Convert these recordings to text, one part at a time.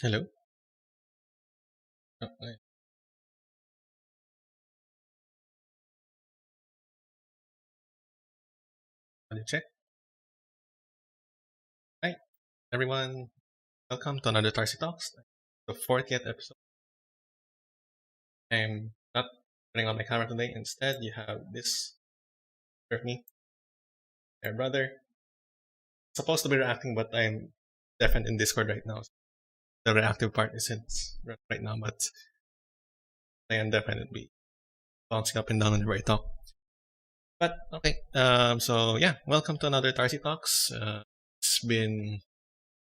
Hello. Hi. Want to check? Hi, everyone. Welcome to another Tarcy Talks, the 40th episode. I'm not turning on my camera today. Instead, you have this with me, my brother. Supposed to be reacting, but I'm deafened in Discord right now. So the reactive part isn't right now, but I am definitely bouncing up and down whenever I talk. But okay, so yeah, welcome to another Tarcy Talks. It's been,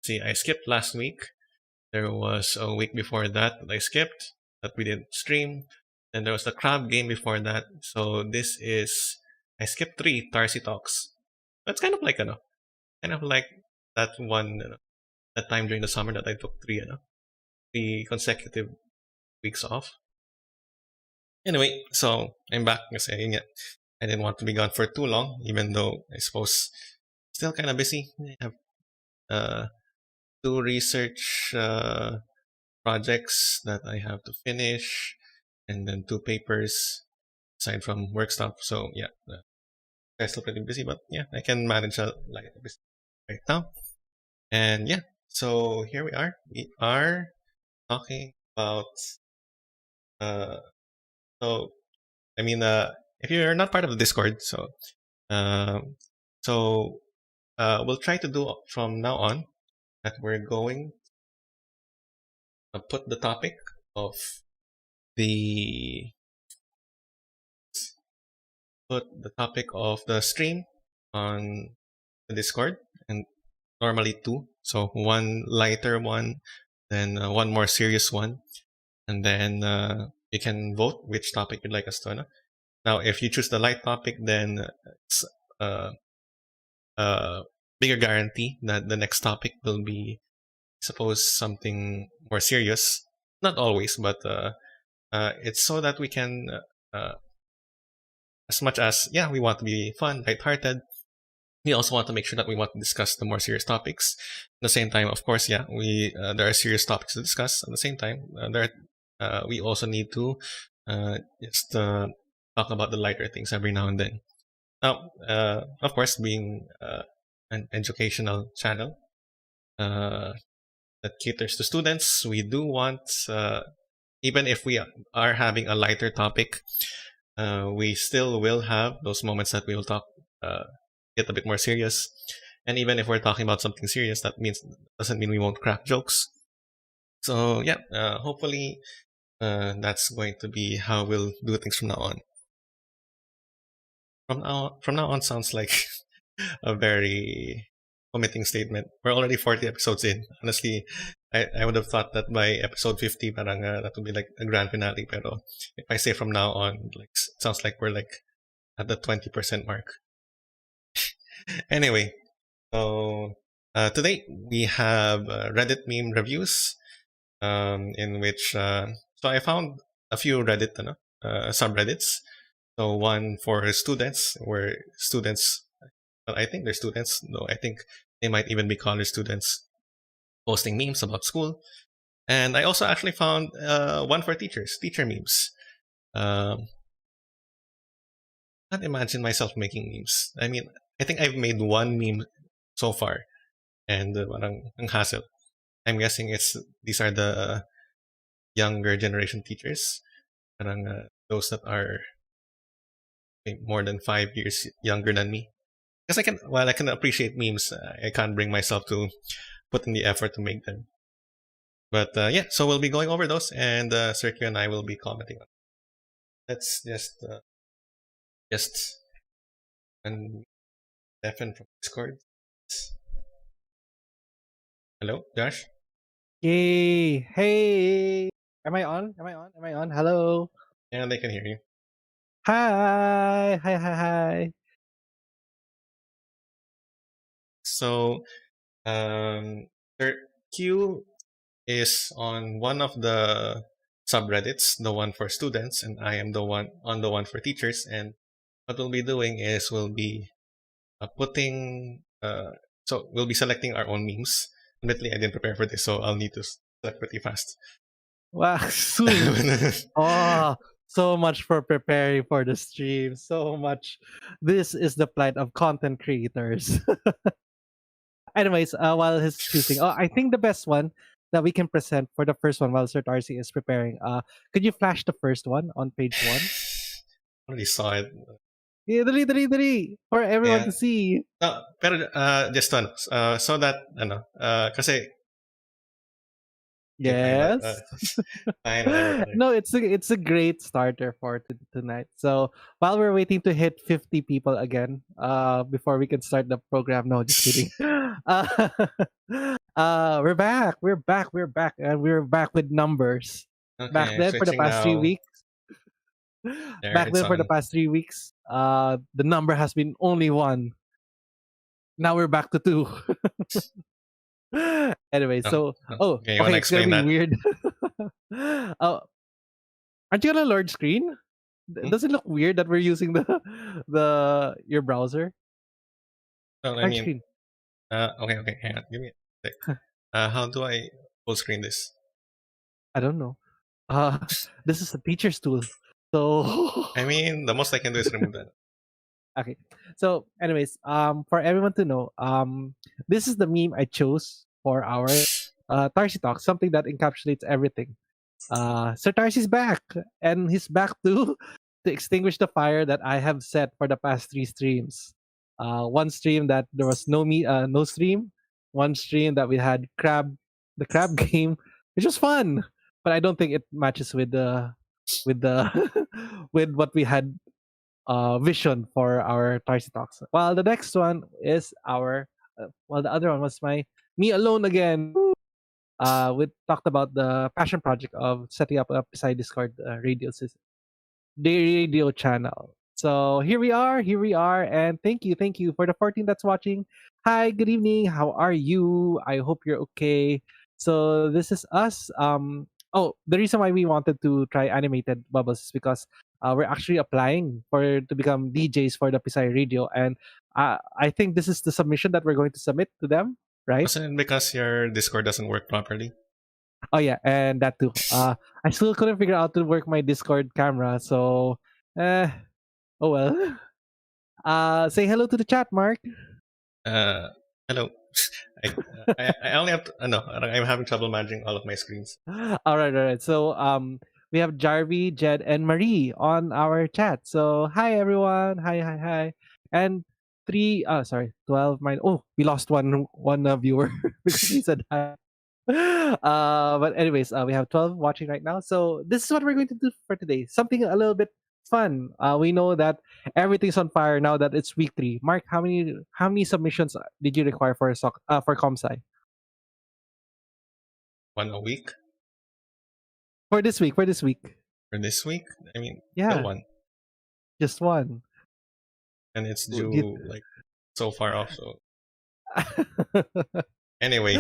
see, I skipped last week. There was a week before that I skipped that we didn't stream. Then there was the crab game before that. So this is, I skipped three Tarsi talks. That's kind of like kind of like that one that time during the summer that I took three consecutive weeks off. Anyway, so I'm back kasi yun nga, I didn't want to be gone for too long, even though I suppose still kind of busy. I have uh, two research projects that I have to finish, and then two papers aside from work stuff. So yeah, I'm still pretty busy, but yeah, I can manage a like this right now. And yeah, so here we are. We are talking about uh so I mean if you're not part of the Discord, um so we'll try to do from now on that we're going put the topic of the stream on the Discord, and normally two. So one lighter one, then one more serious one, and then you can vote which topic you'd like us to. Now, if you choose the light topic, then it's uh, uh, bigger guarantee that the next topic will be, suppose, something more serious. Not always, but it's so that we can, as much as, yeah, we want to be fun, lighthearted, we also want to make sure that we want to discuss the more serious topics. At the same time, of course, yeah, we there are serious topics to discuss. At the same time, we also need to just talk about the lighter things every now and then. Now, of course, being an educational channel that caters to students, we do want, even if we are having a lighter topic, we still will have those moments that we will talk, get a bit more serious. And even if we're talking about something serious, that doesn't mean we won't crack jokes. So yeah, hopefully that's going to be how we'll do things from now on. From now on sounds like a very committing statement. We're already 40 episodes in. Honestly, I would have thought that by episode 50, parang that would be like a grand finale. Pero if I say from now on, like, it sounds like we're like at the 20% mark. Anyway, so today we have Reddit meme reviews, in which so I found a few Reddit subreddits. So one for students, where students, well, I think they're students, though I think they might even be college students, posting memes about school. And I also actually found one for teachers, teacher memes. Um, can't imagine myself making memes. I mean, I think I've made one meme so far, and parang ang hassle. I'm guessing these are the younger generation teachers, parang those that are more than 5 years younger than me. Because while I can appreciate memes, I can't bring myself to put in the effort to make them. But yeah, so we'll be going over those, and Sergio and I will be commenting on. Let's just and Stefan from Discord. Hello, Josh. Yay! Hey! Am I on? Am I on? Am I on? Hello. Yeah, they can hear you. Hi. Hi. Hi. Hi. So, Sir Q is on one of the subreddits, the one for students, and I am the one for teachers. And what we'll be doing is we'll be so we'll be selecting our own memes. Admittedly, I didn't prepare for this, so I'll need to select pretty fast. Wow, soon. Oh, so much for preparing for the stream. So much. This is the plight of content creators. Anyways, while he's choosing, I think the best one that we can present for the first one while Sir Tarcy is preparing. Could you flash the first one on page 1? Already saw it. Yeah, dali, for everyone Yeah. to see. No, pero just so that kasi Yes. fine, whatever. No, it's a great starter for tonight. So while we're waiting to hit 50 people again, before we can start the program. No, just kidding. We're back. And we're back with numbers. Back Okay, then for the switching past 3 now. weeks. There, Back it's then for the on. past 3 weeks, the number has been only 1. Now we're back to 2. Anyway, so Okay, you want to it's gonna explain be that? weird. Oh, aren't you gonna large screen? Does it look weird that we're using the your browser? Well, I Large mean, screen. okay, hang on, give me a sec. How do I full screen this? I don't know. This is a teacher's tool. So I mean, the most I can do is remove that. okay. So, anyways, for everyone to know, this is the meme I chose for our Tarsi talk, something that encapsulates everything. Sir Tarsy's back, and he's back to extinguish the fire that I have set for the past 3 streams. One stream that there was no stream. One stream that we had the crab game, which was fun. But I don't think it matches with the with what we had vision for our Tarcy Talks. While the next one is our well, the other one was my me alone again. We talked about the passion project of setting up a Psy Discord radio system, the radio channel. So here we are, and thank you for the 14 that's watching. Hi, good evening. How are you? I hope you're okay. So this is us. Oh, the reason why we wanted to try animated bubbles is because we're actually applying for to become DJs for the Pisay Radio, and I think this is the submission that we're going to submit to them, right? Wasn't it because your Discord doesn't work properly? Oh yeah, and that too. I still couldn't figure out to work my Discord camera, so eh, oh well. Say hello to the chat, Mark. Uh, hello. I only have to, no, I'm having trouble managing all of my screens. All right. So we have Jarvi, Jed, and Marie on our chat. So hi everyone. Hi. And 12 minus. Oh, we lost one viewer because he said hi. But anyways, we have 12 watching right now. So this is what we're going to do for today. Something a little bit fun. We know that everything's on fire now that it's week 3. Mark, how many submissions did you require for ComSci? One a week For this week, for this week. I mean, still yeah, one, just one. and it's Oh, you- due like so far off. So anyway,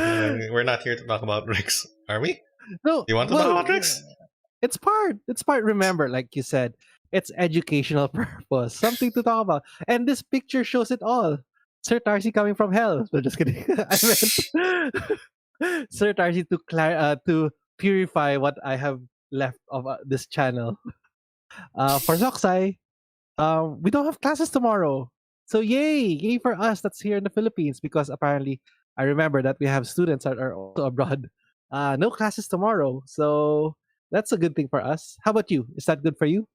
we're not here to talk about Rex, are we? No, You want to talk well, about Rex? it's part. It's part. Remember, like you said, it's educational purpose, something to talk about. And this picture shows it all. Sir Tarcy coming from hell. No, just kidding. I meant Sir Tarcy to purify what I have left of this channel. For Zoxai, we don't have classes tomorrow. So yay for us that's here in the Philippines because apparently I remember that we have students that are also abroad. No classes tomorrow, so that's a good thing for us. How about you? Is that good for you?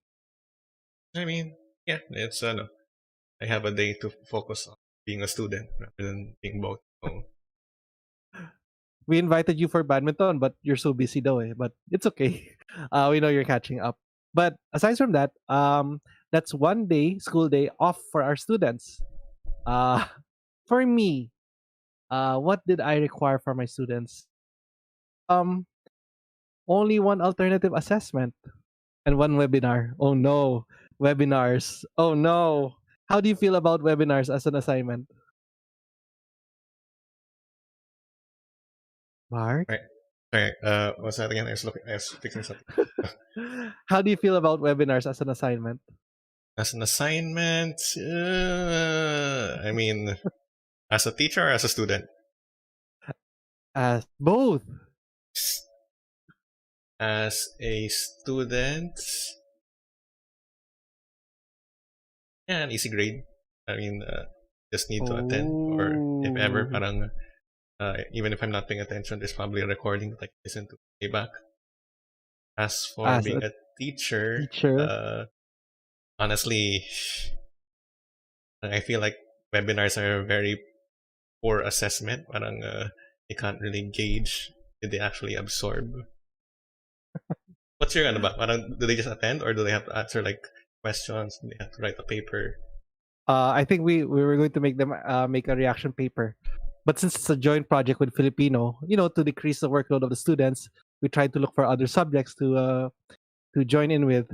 I mean, yeah, it's no. I have a day to focus on being a student rather than being both. So, We invited you for badminton, but you're so busy though, eh? But it's okay. We know you're catching up. But aside from that, that's one day, school day off for our students. Uh, for me, what did I require for my students? Um, Only one alternative assessment and one webinar. Oh no, webinars. Oh no. How do you feel about webinars as an assignment? Mark? right. Sorry, what's that again? I was fixing something. How do you feel about webinars as an assignment? As an assignment, I mean, as a teacher or as a student? As both. As a student, yeah, an easy grade. I mean, just need to attend, or if ever, Oh, parang, even if I'm not paying attention, there's probably a recording that I can listen to way back. As for as being a a teacher, teacher. honestly, I feel like webinars are a very poor assessment. Parang, you can't really gauge did they actually absorb. What's your ano ba? Parang, do they just attend or do they have to answer like questions? Do they have to write a paper? I think we were going to make them make a reaction paper. But since it's a joint project with Filipino, to decrease the workload of the students, we tried to look for other subjects to join in with.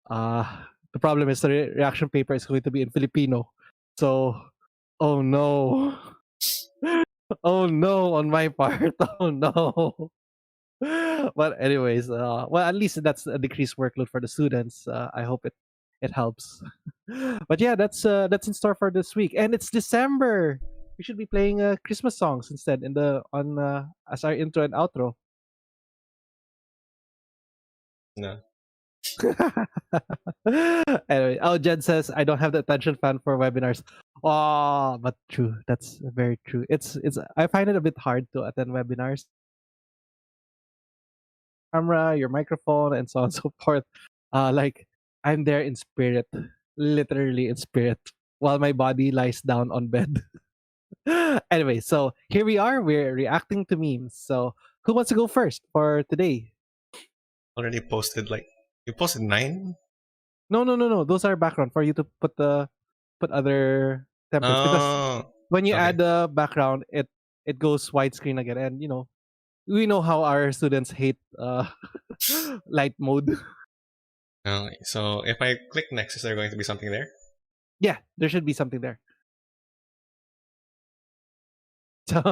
Uh, the problem is the reaction paper is going to be in Filipino. So, oh no. Oh no on my part. Oh no. But anyways, well, at least that's a decreased workload for the students. I hope it helps. But yeah, that's in store for this week, and it's December. We should be playing Christmas songs instead in the on as our intro and outro. No. Anyway, oh, Jen says I don't have the attention fan for webinars. Oh, but true. That's very true. It's I find it a bit hard to attend webinars. Camera, your microphone, and so on and so forth. Like I'm there in spirit, literally in spirit, while my body lies down on bed. Anyway, so here we are. We're reacting to memes. So Who wants to go first for today? Already posted like you posted 9. No. Those are background for you to put other templates because Oh, when you okay. add the background, it goes widescreen again, and we know how our students hate light mode. Okay. So if I click next, is there going to be something there? Yeah, there should be something there. So,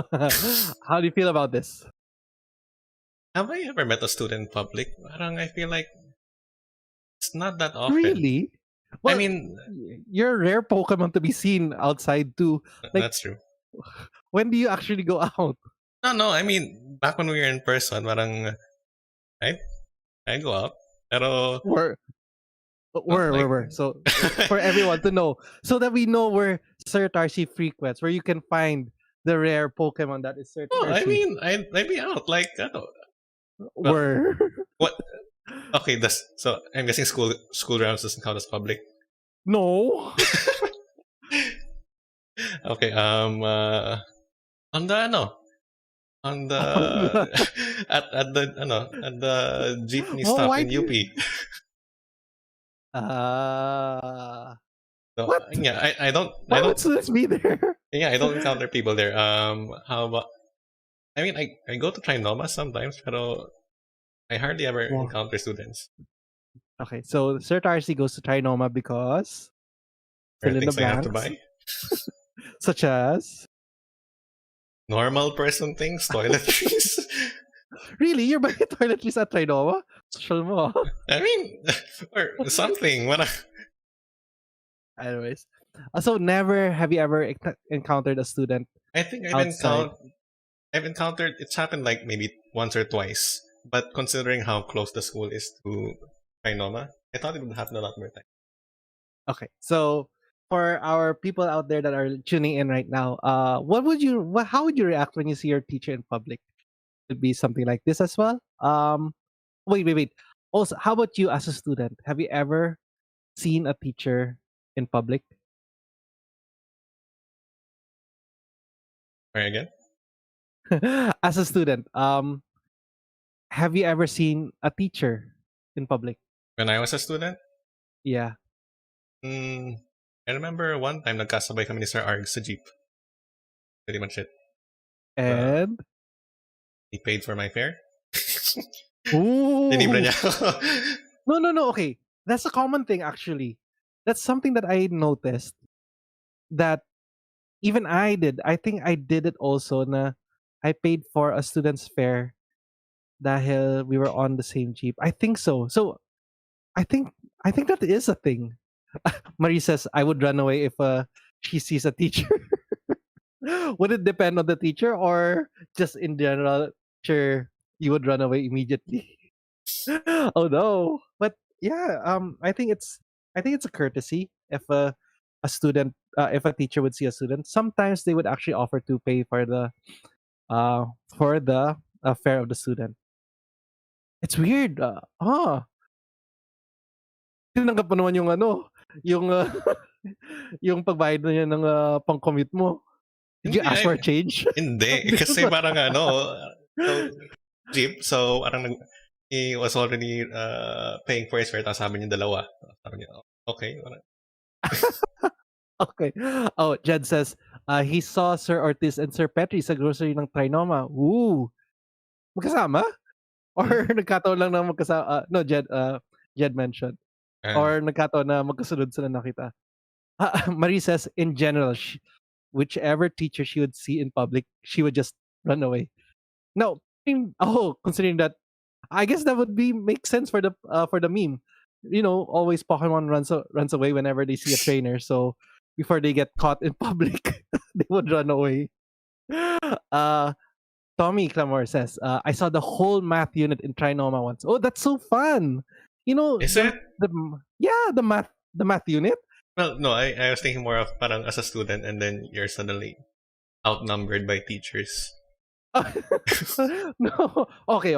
how do you feel about this? Have I ever met a student in public? Parang I feel like it's not that often. Really? I Well, mean, you're a rare Pokemon to be seen outside too. Like, that's true. when do you actually go out? No. I mean, back when we were in person, parang I I go out. Pero Where, not where, like. where, where? So, for everyone to know, so that we know where Sir Tarcy frequents, where you can find the rare Pokemon that is Sir Oh, I Tarcy. mean, I'd be out like well, Where? what? Okay, that's so. I'm guessing school grounds doesn't count as public. No. Okay. On the on the at the jeepney Oh, stop why in do you? UP. Uh, So what? yeah, I Why don't would students be there? yeah I don't encounter people there. How about? I mean, I go to Trinoma sometimes, pero I hardly ever Wow. encounter students. Okay, so Sir Tarcy goes to Trinoma because There are fill in the things I have to blanks, buy. such as Normal person things, toiletries. really you're buying toiletries at Trinoma? Social mo. I mean, or something. Anyways, so never have you ever encountered a student I think outside? I've encountered it's happened like maybe once or twice. But considering how close the school is to Kainoma, I thought it would happen a lot more times. Okay, so for our people out there that are tuning in right now, how would you react when you see your teacher in public? Could be something like this as well. Wait. Also, how about you as a student? Have you ever seen a teacher in public? Sorry again. As a student, have you ever seen a teacher in public? When I was a student, Yeah. mm, I remember one time nagkasabay kami ni Sir Arg sa jeep. Pretty much it. And He paid for my fare. Linibre ooh, niya ako. no. Okay, that's a common thing actually. That's something that I noticed that even I did. I think I did it also. Na I paid for a student's fare dahil we were on the same jeep. I think so. So I think I think that is a thing. Marie says I would run away if she sees a teacher. Would it depend on the teacher or just in general? Sure, you would run away immediately. Oh no! But yeah, I think it's a courtesy if a student if a teacher would see a student. Sometimes they would actually offer to pay uh for the fare of the student. It's weird. Tinanggap mo naman yung yung yung pagbayad na yan ng pang-commute mo. Did you Hindi, ask for a change? hindi. This is Kasi what parang so, jeep, so parang he was already paying for his fare, tapos sabi niya dalawa. Sabi niya, okay. okay. Oh, Jed says, he saw Sir Ortiz and Sir Petri sa grocery ng Trinoma. Ooh. Magkasama? Or Hmm? nagkataon lang na magkasama? No, Jed mentioned. Ah, Or nagkataon na magkasunod sila nakita. Marie says, in general, whichever teacher she would see in public, she would just run away. No, considering that, I guess that would be make sense for the meme. Always Pokemon runs away whenever they see a trainer. So before they get caught in public, they would run away. Uh, Tommy Clamor says, I saw the whole math unit in Trinoma once. Oh, that's so fun! is it? The math unit. Well, no, I was thinking more of parang as a student and then you're suddenly outnumbered by teachers. No, okay.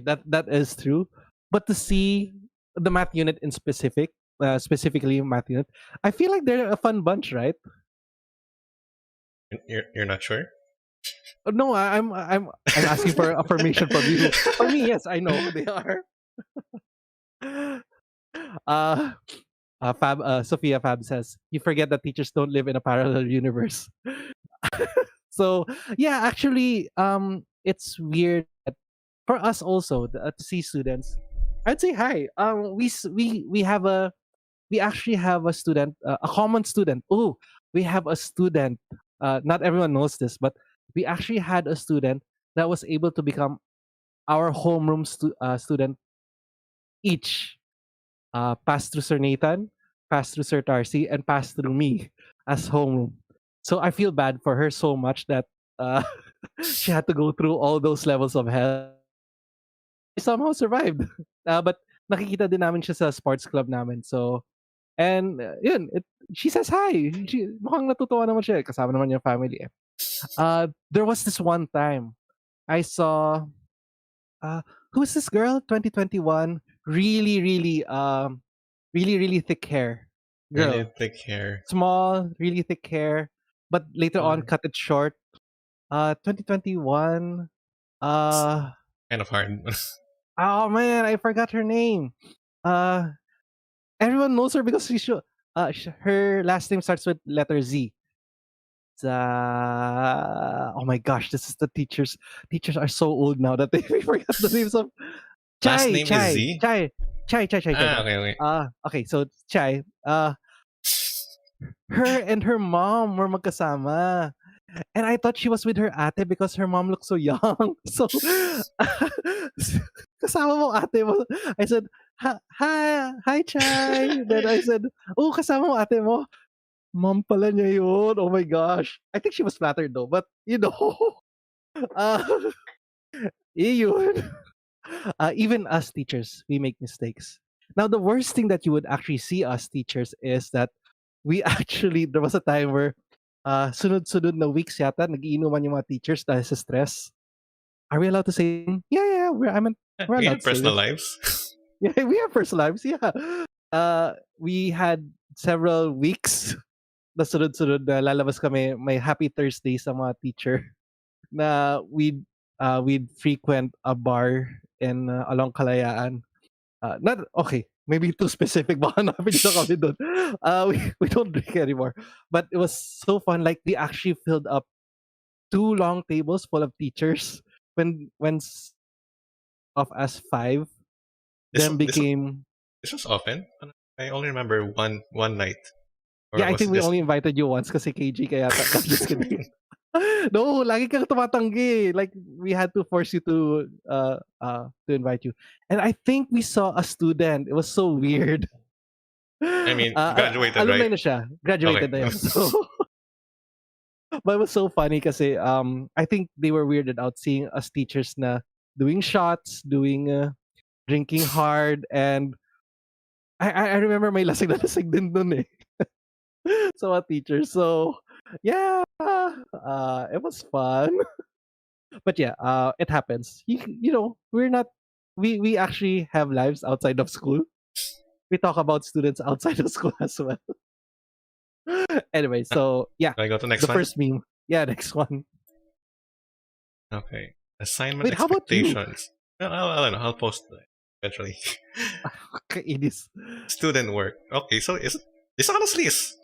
That is true. But to see the math unit in specifically math unit, I feel like they're a fun bunch, right? You're not sure? No, I'm asking for affirmation from you. For me, yes, I know they are. Uh, Sophia Fab says, "You forget that teachers don't live in a parallel universe." So yeah, actually, it's weird that for us also to see students. I'd say hi. We have a we actually have a student, a common student. Oh, we have a student. Not everyone knows this, but we actually had a student that was able to become our homeroom student each. Passed through Sir Nathan, passed through Sir Tarcy, and passed through me as homeroom. So I feel bad for her so much that uh, she had to go through all those levels of hell. She somehow survived. But nakikita din namin siya sa sports club namin. So, and yun, she says hi. Mukhang natutuwa naman siya. Kasama naman yung family. There was this one time I saw, uh, who's this girl? 2021. Really thick hair. Really Girl. thick hair. Small, really thick hair. But later on, Color. cut it short. 2021. Uh, Kind of hard. oh man, I forgot her name. Uh, Everyone knows her because her last name starts with letter Z. Oh my gosh, this is the teachers. Teachers are so old now that they forget the names of Last Chai, name is Chai, Z? Chai, Chai, Chai, Chai, Chai, Ah, Chai. okay, okay. Okay, so Chai. Her and her mom were magkasama. And I thought she was with her ate because her mom looked so young. So, kasama mo ate mo. I said, hi, Chai. Then I said, oh, kasama mo ate mo. Mom pala niya yun. Oh my gosh. I think she was flattered though. But, uh, yun. Even us teachers, we make mistakes. Now, the worst thing that you would actually see us teachers is that there was a time where sunod-sunod na weeks yata, nagiinuman yung mga teachers dahil sa stress. Are we allowed to say? Yeah, we're We allowed have to say personal this. lives. Yeah, we have personal lives. Yeah. We had several weeks na sunod-sunod na lalabas kami, may happy Thursday sa mga teacher na we'd frequent a bar in along Kalayaan. Not okay, maybe too specific. Baka hanapin niyo na kami doon. We don't drink anymore. But it was so fun. Like we actually filled up two long tables full of teachers when of us five This then this became. this was often. I only remember one night, or Yeah, I was think it we just only invited you once kasi KG kaya no, just kidding. No, lagi kang tumatanggi. Like we had to force you to invite you. And I think we saw a student. It was so weird. I mean, graduated, right? Alumni na siya. Okay. Graduated na yan. So, but it was so funny kasi I think they were weirded out seeing us teachers na doing shots, doing drinking hard, and I remember may lasing na lasing din dun eh. So a teacher. So yeah, it was fun. But yeah, it happens. We're not. We actually have lives outside of school. We talk about students outside of school as well. Anyway, Ah, so yeah, can I go to the the next one? first meme. Yeah, next one. Okay. Assignment Wait, how about you? expectations. I don't know. I'll post it eventually. Kainis. Student work. Okay, so this honestly is.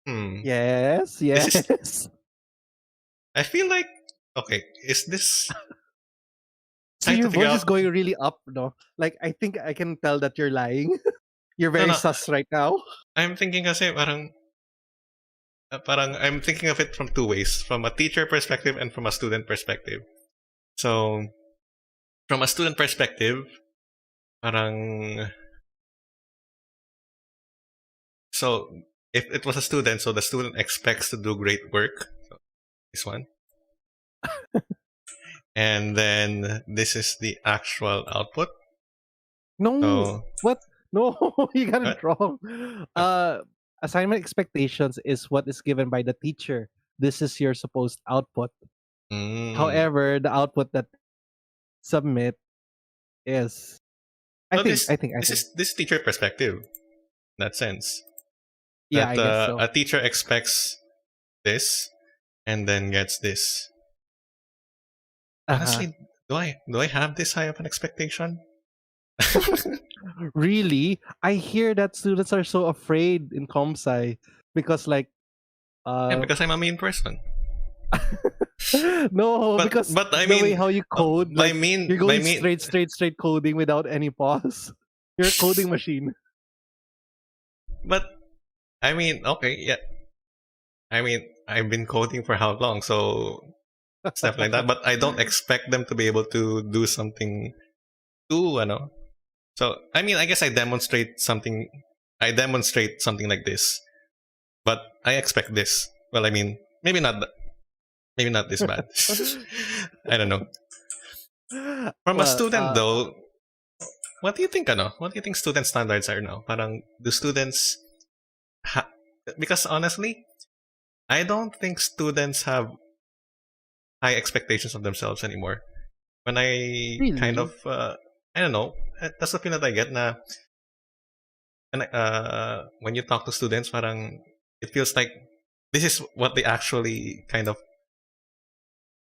Yes, This is. yes. I feel like. Okay, is this So trying to your figure voice out? is going really up, no? Like I think I can tell that you're lying. You're No, very no. sus right now. I'm thinking kasi parang I'm thinking of it from two ways, from a teacher perspective and from a student perspective. So, from a student perspective, parang so if it was a student, so the student expects to do great work. So this one. And then this is the actual output. No. So, What? No, you got it what? wrong. What? Assignment expectations is what is given by the teacher. This is your supposed output. Mm. However, the output that submit is I So think this I think I this think is this teacher perspective in that sense, yeah, that I guess so. a teacher expects this and then gets this. Uh-huh. Honestly, do I have this high of an expectation? Really? I hear that students are so afraid in comp sci because like Yeah, uh because I'm a mean person. no, But because but I the way mean, how you code, by like you're mean by going mean, straight coding without any pause. You're a coding machine. but I mean, okay, yeah. I mean, I've been coding for how long, so stuff like that. But I don't expect them to be able to do something too, So I mean, I guess I demonstrate something like this, but I expect this. Well, I mean, maybe not this bad. I don't know. From a well, student though, what do you think? What do you think student standards are now? Parang do students ha- because honestly, I don't think students have high expectations of themselves anymore. When I kind of really? I don't know, that's the feeling that I get na and when you talk to students, parang it feels like this is what they actually kind of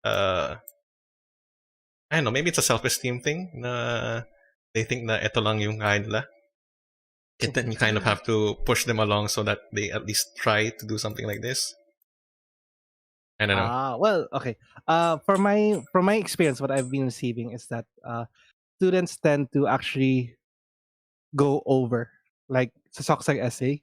uh I don't know, maybe it's a self-esteem thing na they think na ito lang yung kaya nila. And then you kind of have to push them along so that they at least try to do something like this. I don't know. Well, okay. From my experience, what I've been receiving is that students tend to actually go over, like sa Soksang essay.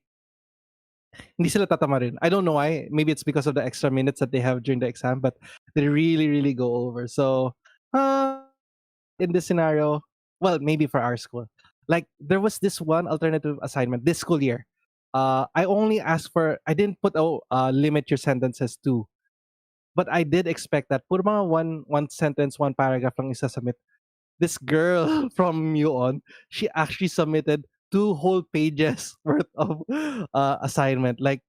Hindi sila tatama rin. I don't know why. Maybe it's because of the extra minutes that they have during the exam, but they really go over. So, uh, in this scenario, well, maybe for our school, like there was this one alternative assignment this school year. I only asked for. I didn't put limit your sentences to, but I did expect that. Puro mga one sentence, one paragraph lang isasubmit. This girl from Muon, she actually submitted 2 whole pages worth of assignment. Like,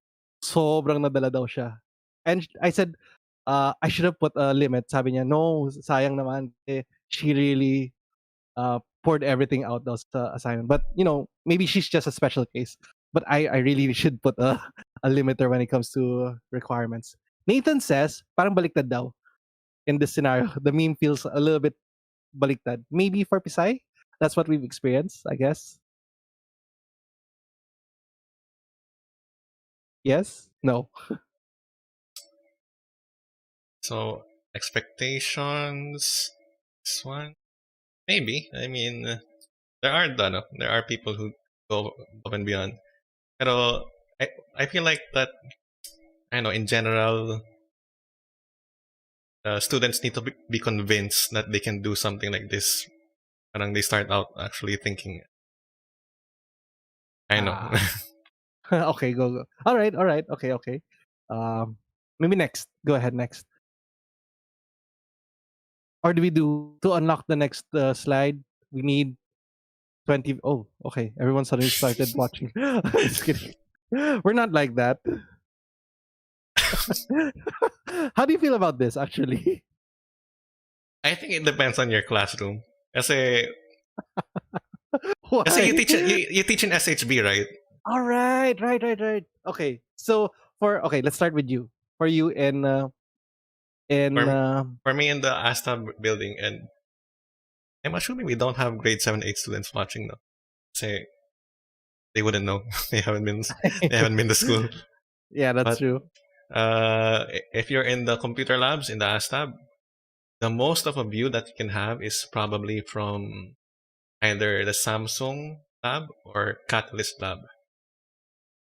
sobrang nadala daw siya. And I said, I should have put a limit. Sabi niya, no, sayang naman. Eh, she really poured everything out those assignment. But, maybe she's just a special case. But I really should put a limiter when it comes to requirements. Nathan says, parang baliktad daw in this scenario. The meme feels a little bit baliktad. Maybe for Pisay, that's what we've experienced, I guess. Yes? No. So expectations. This one, maybe. I mean, there are people who go above and beyond. Pero I I feel like that I know in general students need to be convinced that they can do something like this. Parang they start out actually thinking, I know. Ah. Okay, go. All right. Okay. Um, maybe next. Go ahead next. Or do we do to unlock the next slide? We need 20. Oh, okay. Everyone suddenly started watching. Just kidding. We're not like that. How do you feel about this, actually? I think it depends on your classroom. Kasi, kasi Why? you teach in SHB, right? All right, right. Okay, so okay, let's start with you. For you in For, for me in the Asta building, and I'm assuming we don't have grade 7, 8 students watching now. Say they wouldn't know. They haven't been to school. yeah, that's But true. if you're in the computer labs in the ASTAB, the most of a view that you can have is probably from either the Samsung lab or Catalyst lab.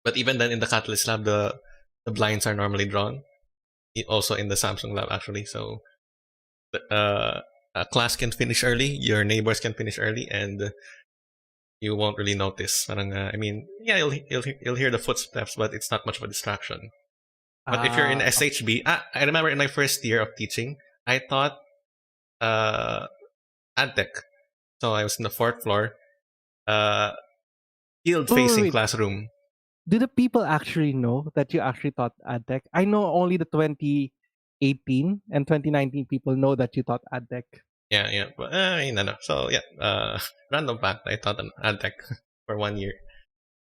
But even then, in the Catalyst lab, the blinds are normally drawn. Also in the Samsung lab, actually. So a class can finish early, your neighbors can finish early, and you won't really notice. Parang, I mean, yeah, you'll hear the footsteps, but it's not much of a distraction. But if you're in Okay. SHB, I remember in my first year of teaching, I taught uh, AdTech. So I was in the fourth floor, uh, field-facing Wait. classroom. Do the people actually know that you actually taught AdTech? I know only the 2018 and 2019 people know that you taught AdTech. Yeah. But, no. So yeah, random fact. I taught an AdTech for 1 year.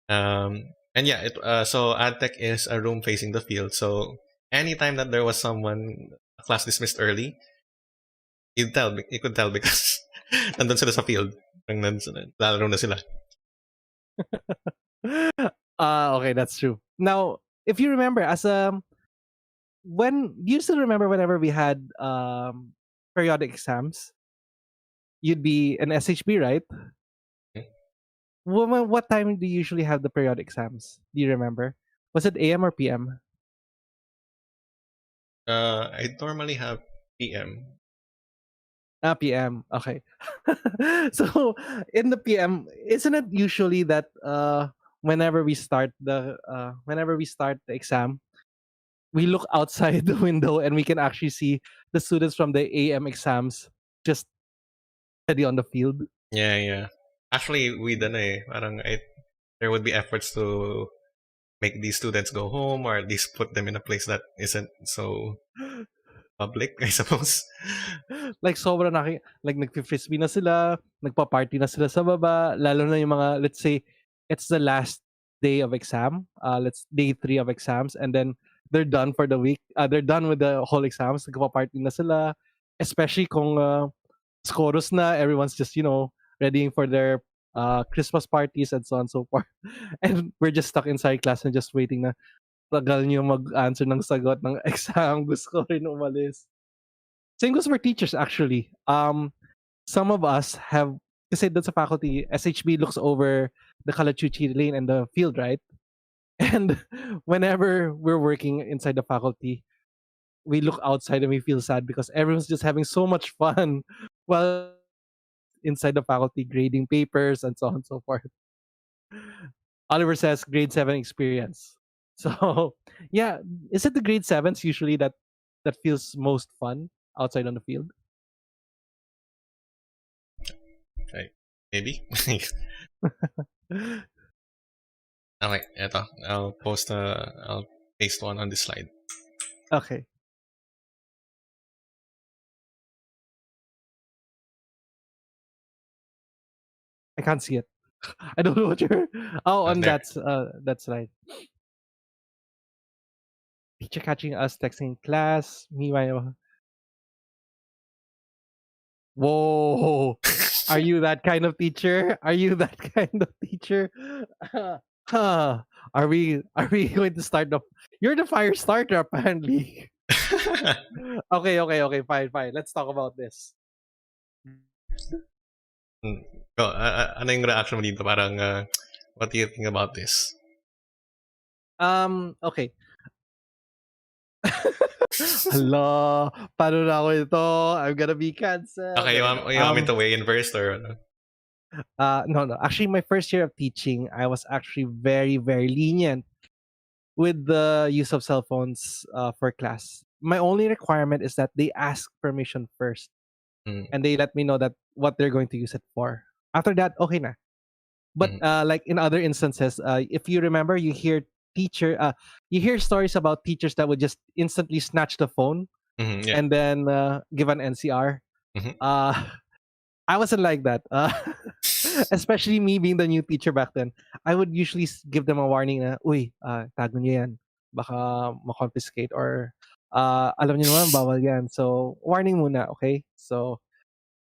And yeah, so AdTech is a room facing the field. So anytime that there was someone, a class dismissed early, You could tell because nandun sila sa field. Parang lalaro na sila. Okay, that's true. Now, if you remember, when do you still remember whenever we had periodic exams, you'd be an SHB, right? What time do you usually have the periodic exams? Do you remember? Was it AM or PM? I normally have PM. PM. Okay. So in the PM, isn't it usually that whenever we start the exam, we look outside the window and we can actually see the students from the AM exams just steady on the field. Yeah. Actually, we done there would be efforts to make these students go home or at least put them in a place that isn't so public, I suppose. Like sobrang like nagfi-frisbee na sila, nagpa-party na sila sa baba, lalo na yung mga, let's say it's the last day of exam, let's day 3 of exams, and then they're done for the week. They're done with the whole exams, nagpa-party na sila, especially kung Scoros na, everyone's just, readying for their Christmas parties and so on and so forth. And we're just stuck inside class and just waiting na tagal niyo mag-answer ng sagot ng exam. Gusto ko rin umalis. Same goes for teachers actually. Some of us have, kasi dun sa faculty, SHB looks over the Kalachuchi lane and the field, right? And whenever we're working inside the faculty, we look outside and we feel sad because everyone's just having so much fun while inside the faculty grading papers and so on and so forth. Oliver says grade 7 experience. So yeah, is it the grade 7s usually that feels most fun outside on the field? Okay, maybe. Okay, eto. I'll paste one on this slide. Okay. I can't see it. I don't know what you're. Oh, on There. that slide. Teacher catching us texting in class. Meanwhile, whoa, are you that kind of teacher? Are you that kind of teacher? Huh. Are we going to start the? You're the fire starter apparently. Okay, fine. Let's talk about this. Go, ano yung reaction mo dito? Parang, what do you think about this? Okay. Hala, paano na ako ito? I'm gonna be canceled. Okay, you want me to weigh in first or ano? No. Actually, my first year of teaching, I was actually very, very lenient with the use of cell phones for class. My only requirement is that they ask permission first, and they let me know that what they're going to use it for. After that, okay na. But like in other instances, if you remember, you hear stories about teachers that would just instantly snatch the phone Yeah. and then give an NCR. I wasn't like that. Especially me being the new teacher back then. I would usually give them a warning na, uy, tago niyo yan. Baka ma-confiscate or alam niyo naman, bawal yan. So, warning muna, okay? So,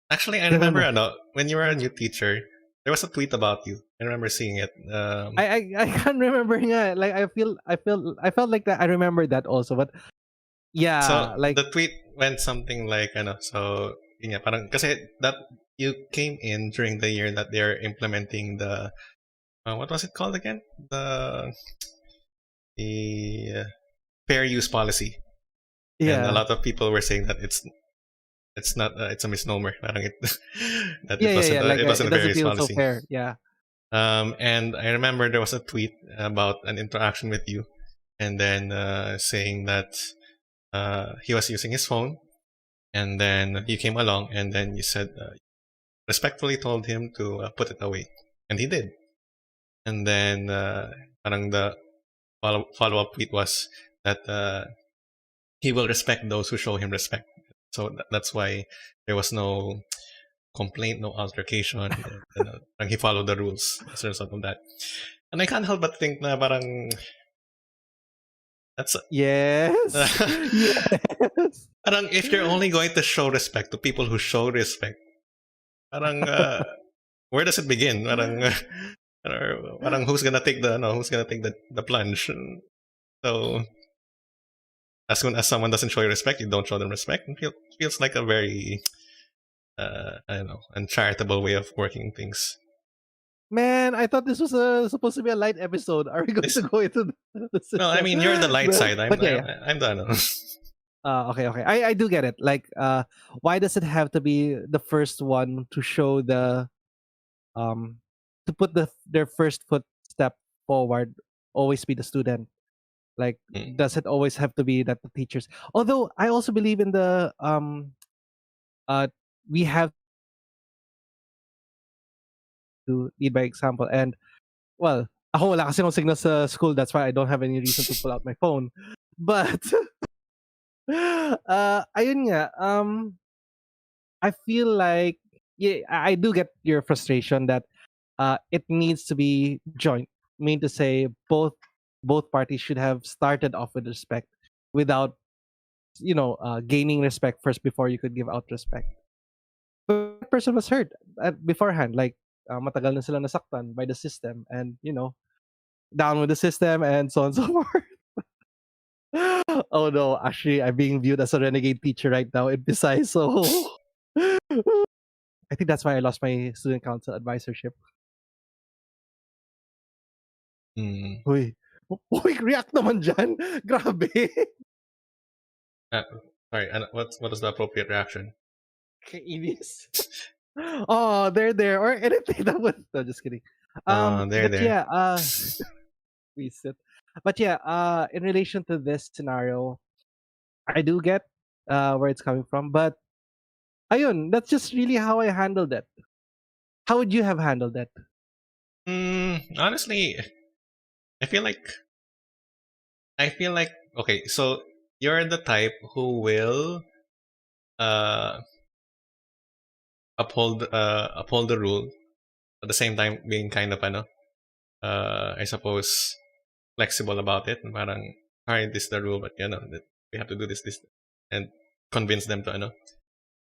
actually, I remember when you were a new teacher, there was a tweet about you. I remember seeing it. I can't remember nga. Like I felt like that I remember that also, but yeah, so like the tweet went something like so yun nga, parang kasi that you came in during the year that they're implementing the what was it called again? The fair use policy. yeah. And a lot of people were saying that it's not it's a misnomer. Parang that yeah, it wasn't yeah. Like, it wasn't a fair doesn't use feel policy. so fair. Yeah. And I remember there was a tweet about an interaction with you, and then saying that he was using his phone, and then you came along, and then you said respectfully told him to put it away, and he did. And then parang the follow-up tweet was that he will respect those who show him respect. So that's why there was no complaint, no altercation. And he followed the rules as a result of that. And I can't help but think na parang That's Yes. Yes. parang if you're only going to show respect to people who show respect, parang where does it begin? Parang parang who's gonna take the no, who's gonna take the plunge? So as soon as someone doesn't show you respect, you don't show them respect. It feels like a very I don't know, uncharitable way of working things. Man, I thought this was supposed to be a light episode. Are we going to This go into the well, I system? mean, you're the light side. But yeah, yeah. I'm the no. Okay, okay. I do get it. Like, why does it have to be the first one to show the um to put their first footstep forward? Always be the student. Like, Mm, does it always have to be that the teachers? Although I also believe in the uh we have to lead by example. And well, ako wala kasi akong signal sa school. That's why I don't have any reason to pull out my phone. But ayun nga, I feel like, yeah, I do get your frustration that it needs to be joint. I mean to say, both parties should have started off with respect without gaining respect first before you could give out respect. But that person was hurt beforehand, like matagal na sila nasaktan by the system, and down with the system, and so on and so forth. Oh no, actually, I'm being viewed as a renegade teacher right now in Pisay, so I think that's why I lost my student council advisorship. mm. Uy, uy, react naman dyan. Grabe. Uh, sorry, what is the appropriate reaction? Kainis. Oh, they're there or anything that was. No, just kidding. But There. yeah, we sit. But yeah, in relation to this scenario, I do get where it's coming from, but ayun, that's just really how I handled it. How would you have handled it? Honestly, I feel like okay. So you're the type who will uh uphold the rule at the same time being kind of I suppose flexible about it. Parang alright, this is the rule, but that we have to do this and convince them to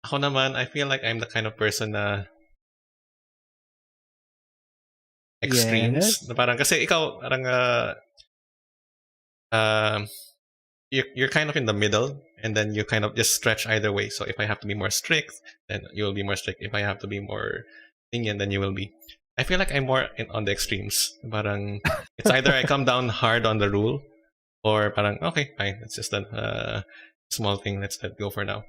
Ako naman, I feel like I'm the kind of person na extremes. Yes. Na parang kasi ikaw parang uh, you're kind of in the middle, and then you kind of just stretch either way. So if I have to be more strict, then you will be more strict. If I have to be more lenient, then you will be. I feel like I'm more on the extremes. Parang it's either I come down hard on the rule, or parang okay, fine, it's just a small thing. Let's let go for now.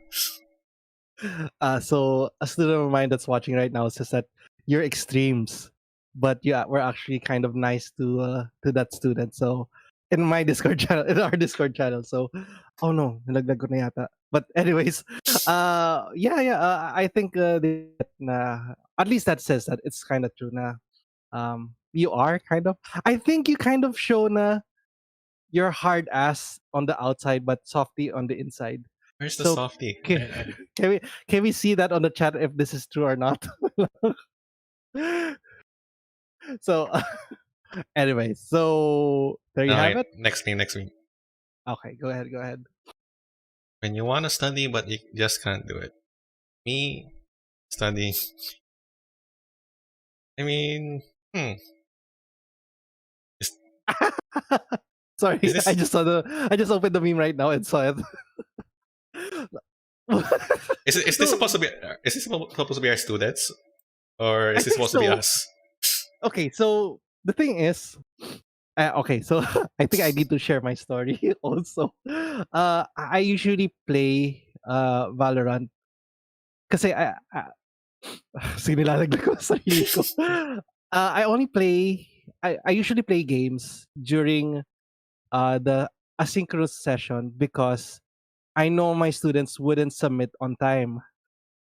So a student of mine that's watching right now says that you're extremes, but yeah, we're actually kind of nice to that student. So in my Discord channel, in our Discord channel. So, oh no, nilagdag ko na yata. But anyways, yeah, yeah. I think na at least that says that it's kind of true na you are kind of. I think you kind of show na you're hard ass on the outside but softy on the inside. Where's the So softy? can, can we see that on the chat if this is true or not? So anyway, so there you No, have wait, it. next week. Okay, go ahead, go ahead. When you want to study, but you just can't do it. Me studying. I mean, is, is Sorry, this I just opened the meme right now and saw it. is this So supposed to be our students, or I is this think supposed to be so. us? Okay, so the thing is, okay, so I think I need to share my story also. I usually play Valorant kasi sige, nilalaglag ko sa sarili ko. I usually play games during the asynchronous session because I know my students wouldn't submit on time.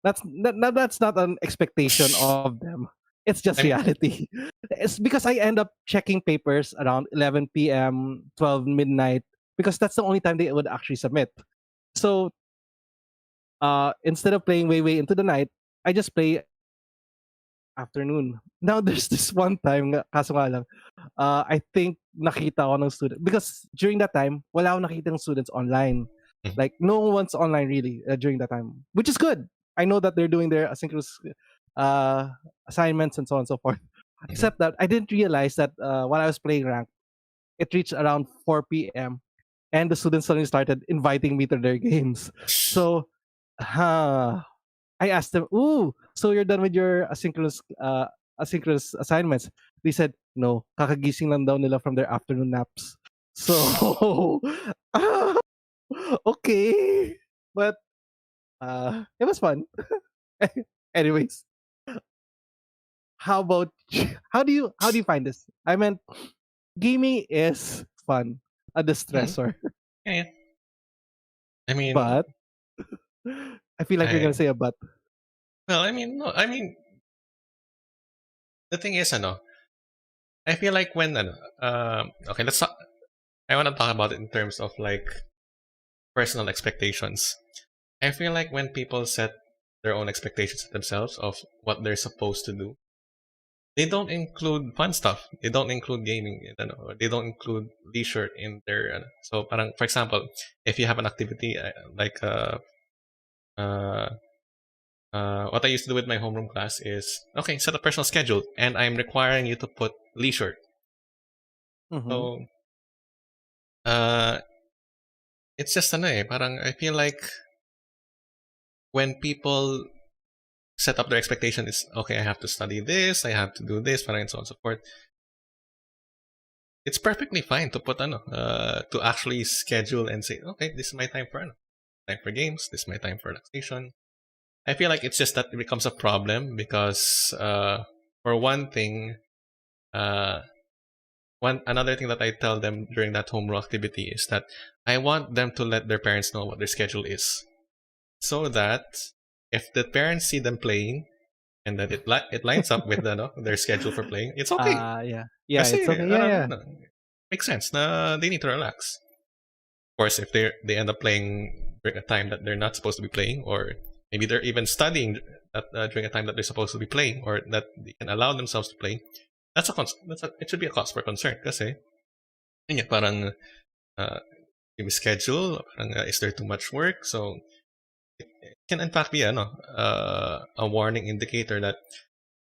That's not an expectation of them. It's just I'm reality. It's because I end up checking papers around 11 p.m., 12 midnight, because that's the only time they would actually submit. So instead of playing way into the night, I just play afternoon. Now there's this one time nga, kaso nga lang, I think nakita ko ng student because during that time wala akong nakitang students online. Mhm. Like no one's online really during that time, which is good. I know that they're doing their asynchronous uh, assignments and so on and so forth. Mhm. Except that I didn't realize that while I was playing rank, it reached around 4 p.m. and the students suddenly started inviting me to their games. So, huh, I asked them, "Ooh, so you're done with your asynchronous assignments?" They said, "No, kakagising lang daw nila from their afternoon naps." So, ah, okay, but it was fun. Anyways, how about how do you find this? I meant gaming is fun, a Mhm. distressor, Yeah, yeah. I mean, but I feel like you're gonna I say a but. well, I mean, no, I mean, the thing is, I feel like when, okay, let's talk. I want to talk about it in terms of like personal expectations. I feel like when people set their own expectations themselves of what they're supposed to do, they don't include fun stuff. They don't include gaming. They don't include leisure in their. So, parang, for example, if you have an activity like uh, what I used to do with my homeroom class is okay, set a personal schedule, and I'm requiring you to put leisure. Mm-hmm. So, uh, it's just parang I feel like when people set up their expectation, it's okay. I have to study this. I have to do this, parang and so on and so forth. It's perfectly fine to put to actually schedule and say, okay, this is my time for time for games. This is my time for relaxation. I feel like it's just that it becomes a problem because for one thing, uh, one another thing that I tell them during that homeroom activity is that I want them to let their parents know what their schedule is, so that if the parents see them playing and that it lines up with their schedule for playing, it's okay. Yeah. Yeah, Kasi it's okay. Yeah, parang yeah. makes sense na they need to relax. Of course, if they end up playing during a time that they're not supposed to be playing, or maybe they're even studying during a time that they're supposed to be playing, or that they can allow themselves to play, it should be a cause for concern. Kasi yun nga, parang uh, yung schedule, parang is there too much work? So it can in fact be a warning indicator that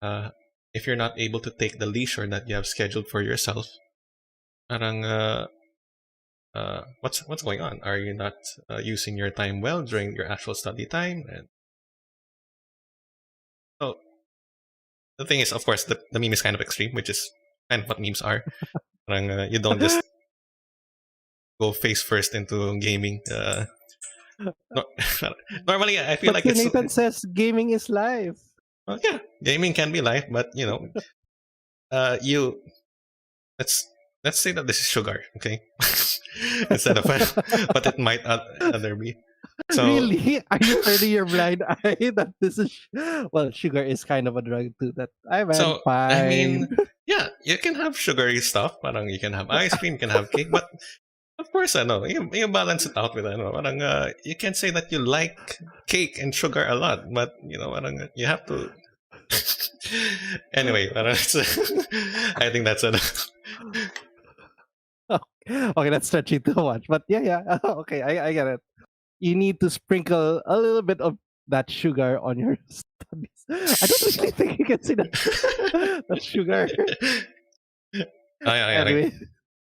uh, if you're not able to take the leisure that you have scheduled for yourself, parang what's going on? Are you not using your time well during your actual study time? And so the thing is, of course, the meme is kind of extreme, which is kind of what memes are. Parang, you don't just go face first into gaming. No, normally, I feel But like here it's Nathan says gaming is life. well, yeah, gaming can be life, but you let's let's say that this is sugar, okay, instead of what it might other be. So Really? Are you turning your blind eye that this is well, sugar is kind of a drug too. That I meant So I fine. mean, yeah, you can have sugary stuff. Parang you can have ice cream, you can have cake, but of course, you balance it out with parang you can say that you like cake and sugar a lot, but parang you have to. Anyway, parang I think that's it. Okay, that's stretching too much. But yeah, yeah. Okay, I get it. You need to sprinkle a little bit of that sugar on your studies. I don't really think you can see that that sugar. Okay, okay. Anyway,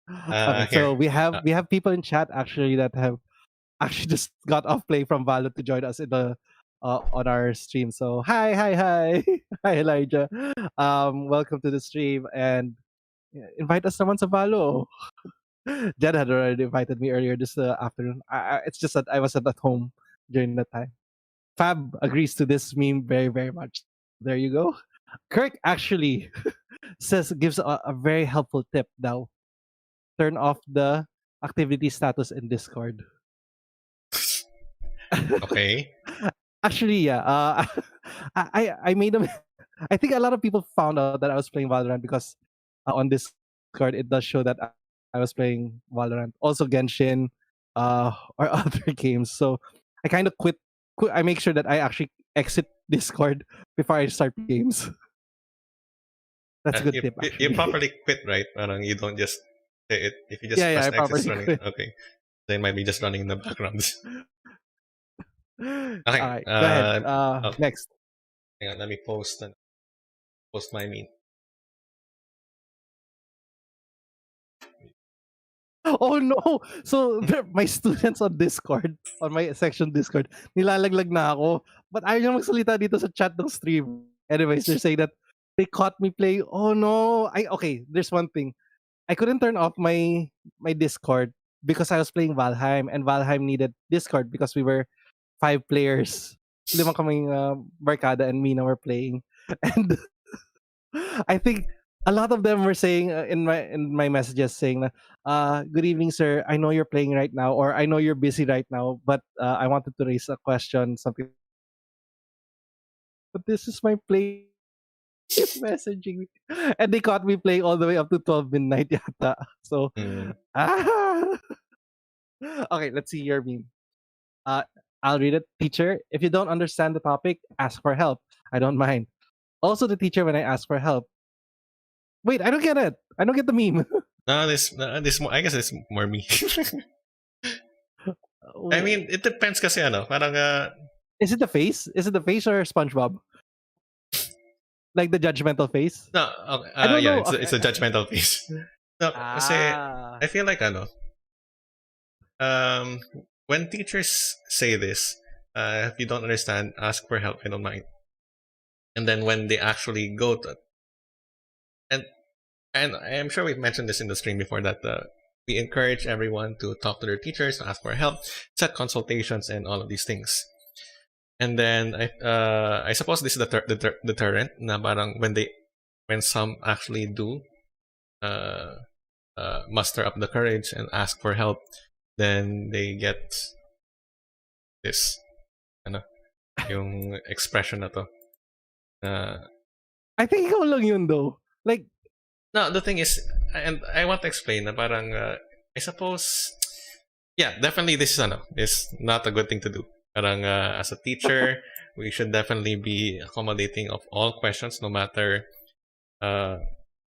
okay. Here. So we have Uh, we have people in chat actually that have actually just got off play from Valo to join us in the on our stream. So hi, hi Elijah. Welcome to the stream and yeah, invite us naman sa Valo. Jen had already invited me earlier this afternoon. It's just that I wasn't at home during that time. Fab agrees to this meme very, very much. There you go. Kirk actually says gives a very helpful tip now. Turn off the activity status in Discord. okay. Actually, yeah. I made a. I think a lot of people found out that I was playing Valorant because on Discord it does show that I was playing Valorant, also Genshin, or other games. So I kind of quit. I make sure that I actually exit Discord before I start games. That's a good You, tip, you actually. properly quit, right? Parang you don't just say it. If you just Yeah, press I X, it's properly running. quit. Okay, they might be just running in the background. All Okay. right, go ahead. Oh, Next. hang on. Let me post my meme. Oh no! So Hmm? my students on Discord, on my section Discord, nilalaglag na ako. But ayaw niya magsalita dito sa chat ng stream. Anyways, they're saying that they caught me playing. Oh no! Okay, there's one thing. I couldn't turn off my Discord because I was playing Valheim, and Valheim needed Discord because we were 5 players. Lima kaming barkada and Mina were playing. And I think a lot of them were saying in my messages saying na, good evening sir, I know you're playing right now, or I know you're busy right now, but I wanted to raise a question, something. But this is my play. Keep messaging me. And they caught me playing all the way up to 12 midnight yata. So Hmm. ah. Okay, let's see your meme. Uh, I'll read it. Teacher, if you don't understand the topic, ask for help. I don't mind. Also, the teacher when I ask for help. Wait, I don't get it. I don't get the meme. No, this more. I guess it's more me. I mean, it depends kasi ano. Parang Is it the face? Is it the face or SpongeBob? Like the judgmental face? no. I don't Yeah, know. it's a Okay. judgmental piece. No, kasi Ah. I feel like ano. Um, when teachers say this, if you don't understand, ask for help. I don't mind. And then when they actually go to and and I'm sure we've mentioned this in the stream before that we encourage everyone to talk to their teachers, to ask for help, set consultations, and all of these things. And then I suppose this is the deterrent na parang when some actually do uh, muster up the courage and ask for help, then they get this ano yung expression na to. I think ikaw lang yun though. Like, No, the thing is, and I want to explain na parang I suppose, yeah, definitely this is not a good thing to do. Parang as a teacher, we should definitely be accommodating of all questions, no matter uh,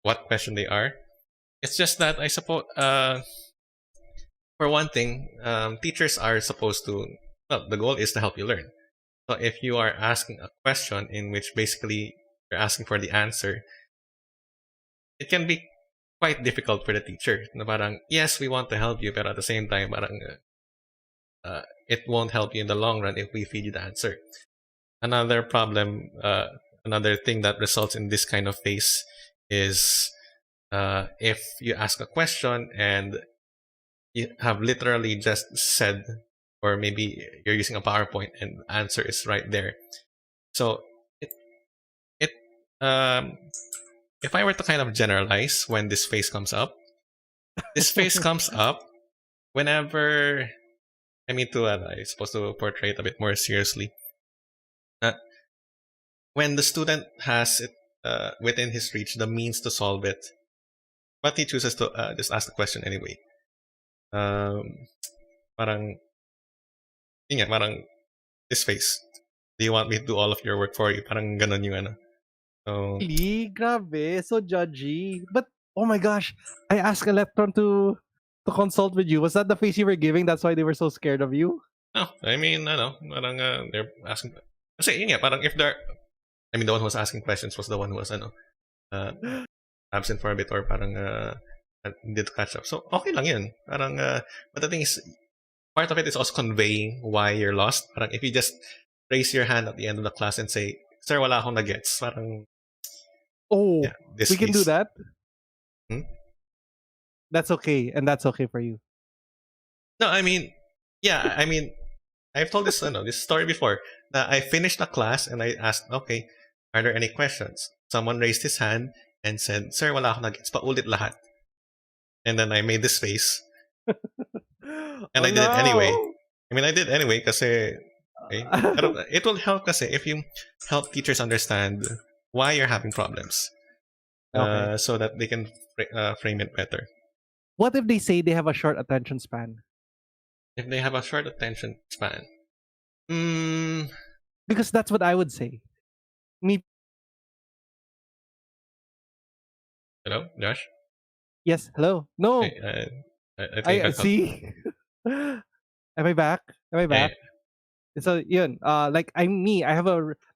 what question they are. It's just that I suppose, for one thing, teachers are supposed to. Well, the goal is to help you learn. So if you are asking a question in which basically you're asking for the answer, it can be quite difficult for the teacher. Na parang, yes, we want to help you, but at the same time, parang, it won't help you in the long run if we feed you the answer. Another problem, another thing that results in this kind of phase is if you ask a question and you have literally just said, or maybe you're using a PowerPoint and the answer is right there. So it if I were to kind of generalize when this phase comes up whenever I mean to I supposed to portray it a bit more seriously. Uh, when the student has it within his reach the means to solve it, but he chooses to just ask the question anyway. Um, parang yun nga, parang this phase. Do you want me to do all of your work for you? Parang ganon yung ano. So really? Grabe. So judgy. But, oh my gosh. I asked Electron to consult with you. Was that the face you were giving? That's why they were so scared of you? no, I mean ano, parang they're asking. Kasi yun nga, parang if they're I mean, the one who was asking questions was the one who was uh, absent for a bit or parang did catch up. So okay lang yun. Parang but the thing is, part of it is also conveying why you're lost. Parang if you just raise your hand at the end of the class and say, "Sir, wala akong na-gets." Parang Oh, yeah, this we can do phase. that? Hmm? That's okay. And that's okay for you. No, I mean, yeah, I mean, I've told this story before. I finished the class and I asked, "Okay, are there any questions?" Someone raised his hand and said, "Sir, wala akong na-gets." Paulit lahat. And then I made this face and Oh I did it anyway. no. I mean, I did anyway kasi okay. Pero it will help kasi if you help teachers understand why you're having problems, Okay. so that they can frame it better. What if they say they have a short attention span? If they have a short attention span, mm, Because that's what I would say. Me Hello, Josh. Yes, hello. Hey, No, I think I see. Am I back? Am I yeah. back? So yun, like I'm me. I have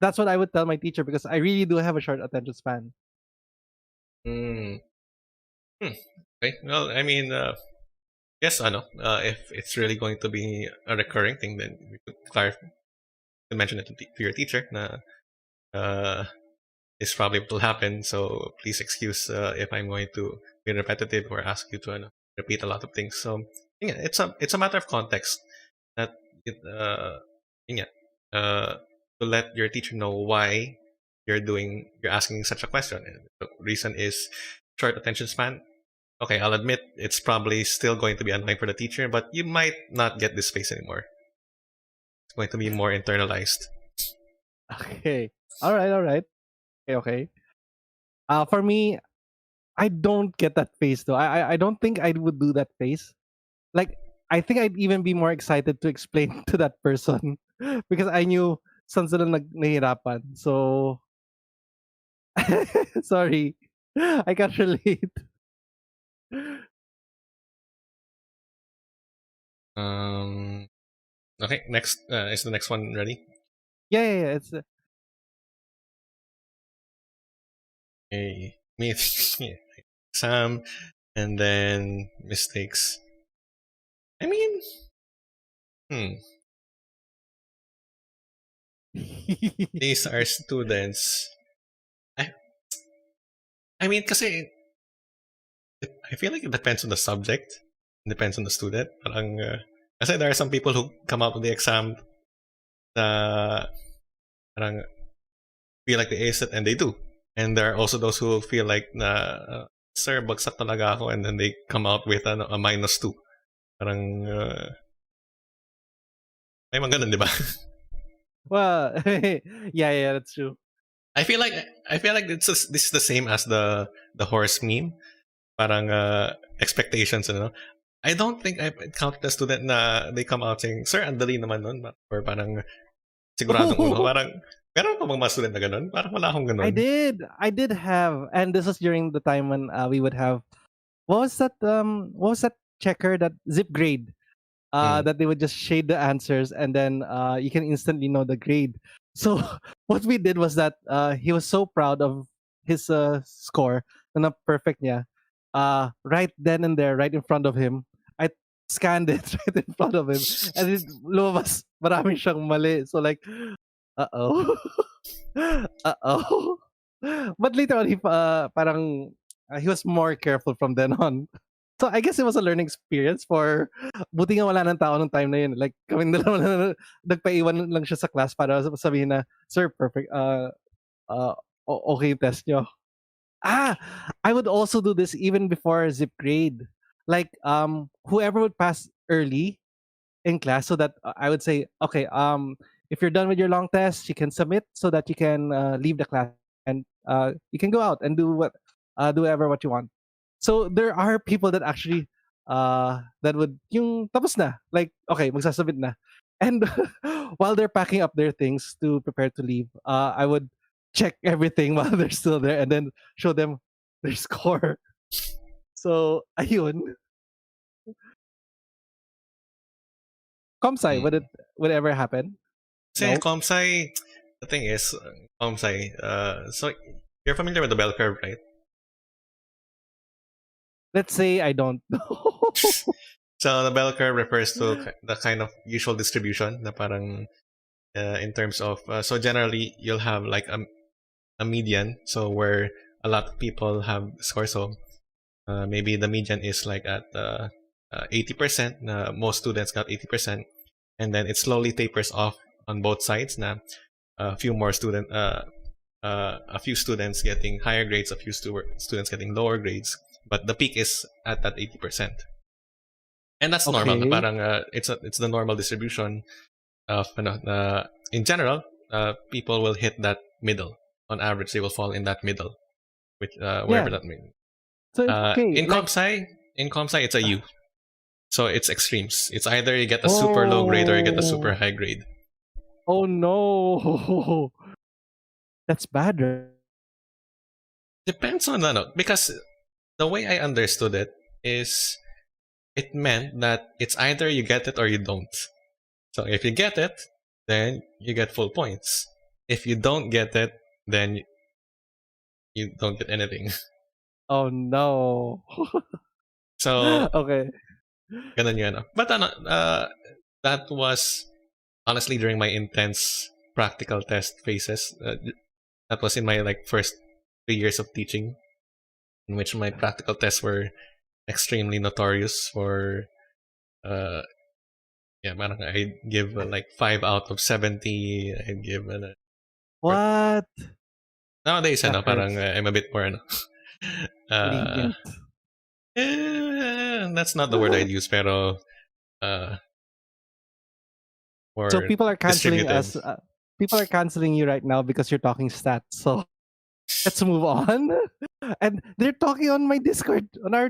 That's what I would tell my teacher because I really do have a short attention span. Mm, hmm. Okay. Well, I mean, yes, I know. If it's really going to be a recurring thing, then we could clarify, mention it to your teacher. Na, uh, it's probably what will happen. So please excuse if I'm going to be repetitive or ask you to repeat a lot of things. So yeah, it's a matter of context that it yeah, uh, to let your teacher know why you're asking such a question. And the reason is short attention span. Okay, I'll admit it's probably still going to be annoying for the teacher, but you might not get this space anymore. It's going to be more internalized. Okay. All right. Okay, okay. For me, I don't get that face though. I don't think I would do that face. Like I think I'd even be more excited to explain to that person because I knew saan sila nahihirapan. So sorry. I can't relate. Um. Okay. Next. Is the next one ready? Yeah. It's Okay. Me. Sam, and then mistakes. I mean, hmm. These are students. I, I mean, kasi I feel like it depends on the subject. It depends on the student. Parang, kasi there are some people who come out with the exam na parang feel like they ace it and they do. And there are also those who feel like na, sir, bagsak talaga ako, and then they come out with a -2. Parang, may mga ganun, di ba? well, yeah, that's true. I feel like this is the same as the horse meme. Parang expectations, I don't think I've encountered a student na they come out saying, "Sir, ang dali naman nun." Or parang siguradong uno. Parang, meron pa bang mga student na ganun? Parang wala akong ganun. I did have, and this was during the time when we would have what was that checker, that zip grade, Mm. that they would just shade the answers and then you can instantly know the grade. So what we did was that he was so proud of his score na perfect niya. Right then and there, right in front of him, I scanned it right in front of him, and it lumabas marami siyang mali. So like, uh-oh. Uh-oh. But later on, parang he was more careful from then on. So I guess it was a learning experience for buti nga wala ng tao nung time na yun. Like kaming dalawa na nagpaiwan lang siya sa class para sabihin na, "Sir, perfect. Uh, okay yung test nyo." Ah, I would also do this even before zip grade. Like whoever would pass early in class, so that I would say, okay, if you're done with your long test, you can submit so that you can leave the class and you can go out and do ever what you want. So there are people that actually that would yung tapos na, like okay, magsasubmit na. And while they're packing up their things to prepare to leave, I would check everything while they're still there and then show them their score. So ayun, Comsci, Mm. would it ever happen? Kasi No. Comsci, the thing is, Comsci, so you're familiar with the bell curve, right? Let's say I don't know. So the bell curve refers to the kind of usual distribution na parang in terms of so generally you'll have like a median, so where a lot of people have score. So maybe the median is like at 80%. Most students got 80%, and then it slowly tapers off on both sides. Na a few students getting higher grades, a few students getting lower grades, but the peak is at that 80%. And that's normal. Na Okay. parang it's the normal distribution of in general. People will hit that middle. On average, they will fall in that middle, which wherever Yeah. that means. So it's okay. In Like, comsci, it's a uh, U. So it's extremes. It's either you get a super low grade or you get a super oh, high grade. oh no, that's bad. Right? Depends on because the way I understood it is it meant that it's either you get it or you don't. So if you get it, then you get full points. If you don't get it, then you don't get anything. Oh no. So Okay. ganun yun. But that was honestly during my intense practical test phases. That was in my like first 3 years of teaching, in which my practical tests were extremely notorious for uh yeah, parang I give like 5 out of 70. I give What? nowadays That parang hurts. I'm a bit more uh Lenient. that's not the word I'd use, pero uh So more people are canceling distributed. us. People are canceling you right now because you're talking stats. So let's move on. And they're talking on my Discord, on our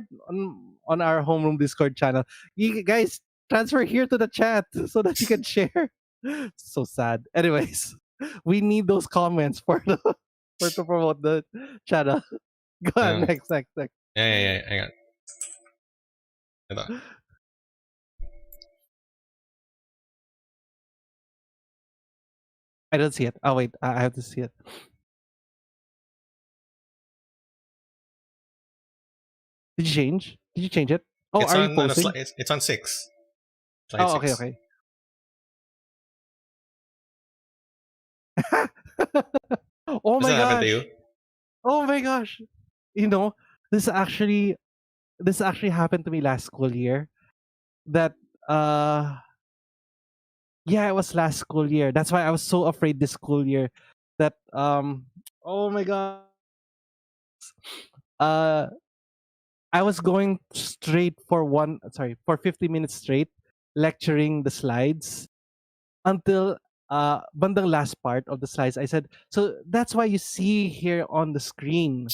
homeroom Discord channel. You guys transfer here to the chat so that you can share. So sad. Anyways, we need those comments for to promote the channel. Go on, Uh, next. yeah, hang on. Ito. I don't see it. Oh wait, I have to see it. Did you change? Did you change it? Oh, It's are you on posting? it's on six. Slide Oh, okay, six. okay. Oh Does my that happen to you? gosh. Oh my gosh. You know, this actually this actually happened to me last school year. That uh yeah, it was last school year. That's why I was so afraid this school year that oh my god. Uh I was going straight for 50 minutes straight lecturing the slides until bandang last part of the slides I said, so that's why you see here on the screen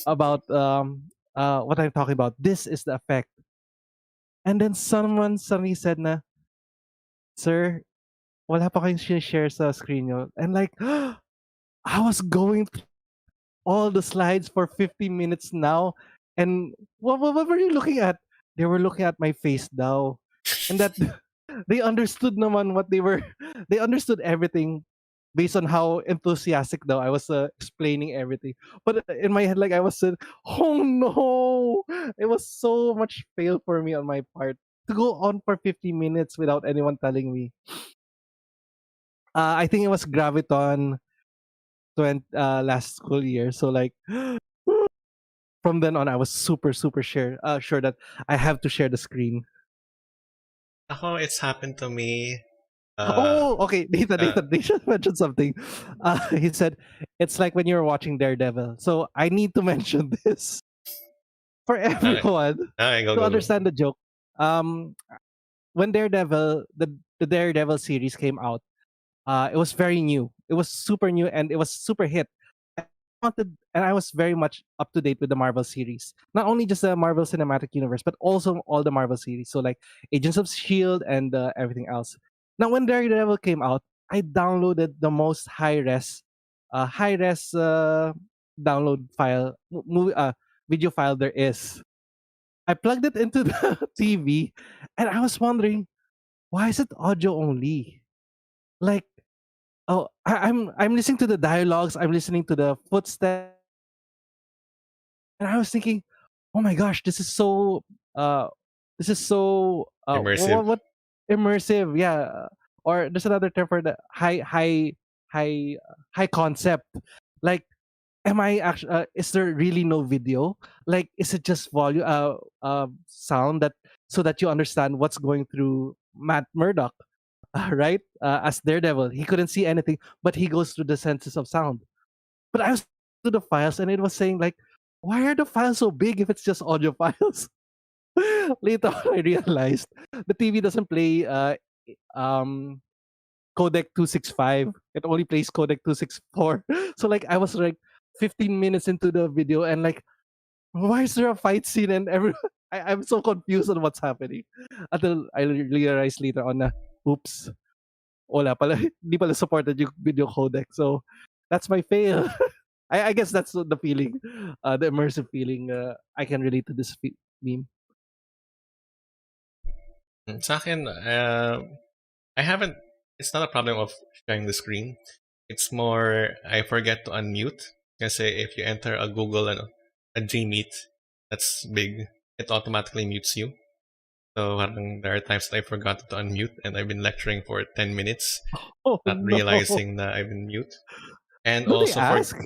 about what I'm talking about. This is the effect. And then someone suddenly said na, "Sir, wala pa kayong share sa screen nyo." And like, I was going through all the slides for 50 minutes now. And what were you looking at? They were looking at my face daw. And that they understood naman what they were, they understood everything based on how enthusiastic though I was explaining everything. But in my head, like I was saying, oh no, it was so much fail for me on my part to go on for 50 minutes without anyone telling me. I think it was Graviton last school year. So like from then on, I was super sure that I have to share the screen. Ako, it's happened to me. Uh, Oh, okay. uh, They should mention something. He said it's like when you're watching Daredevil. So I need to mention this for okay, everyone okay, go, to go, go. understand the joke. Um, when Daredevil, the Daredevil series came out, it was very new. It was super new and it was super hit. And I was very much up to date with the Marvel series. Not only just the Marvel Cinematic Universe, but also all the Marvel series. So like Agents of Shield and everything else. Now when Daredevil came out, I downloaded the most high res download file, video file there is. I plugged it into the TV, and I was wondering why is it audio only? Like, oh, I'm listening to the dialogues, I'm listening to the footsteps, and I was thinking, oh my gosh, uh Immersive. what immersive, yeah. Or there's another term for the high high concept. Like, am I actually is there really no video? Like, is it just volume sound that so that you understand what's going through Matt Murdock, right? As Daredevil, he couldn't see anything, but he goes through the senses of sound. But I was to the files and it was saying like, why are the files so big if it's just audio files? Later on, I realized the TV doesn't play um codec 265. It only plays codec 264. So like I was like 15 minutes into the video and like, why is there a fight scene and I'm so confused on what's happening. Until I realized later on na, oops, wala pala, hindi pala supported yung video codec. So that's my fail. I guess that's the feeling, the immersive feeling. I can relate to this meme. Sa akin, I haven't. It's not a problem of sharing the screen. It's more I forget to unmute. Kasi if you enter a Google a Gmeet, that's big. It automatically mutes you. So parang there are times that I forgot to unmute, and I've been lecturing for 10 minutes, Oh not no! realizing that I've been mute. And Do they also ask?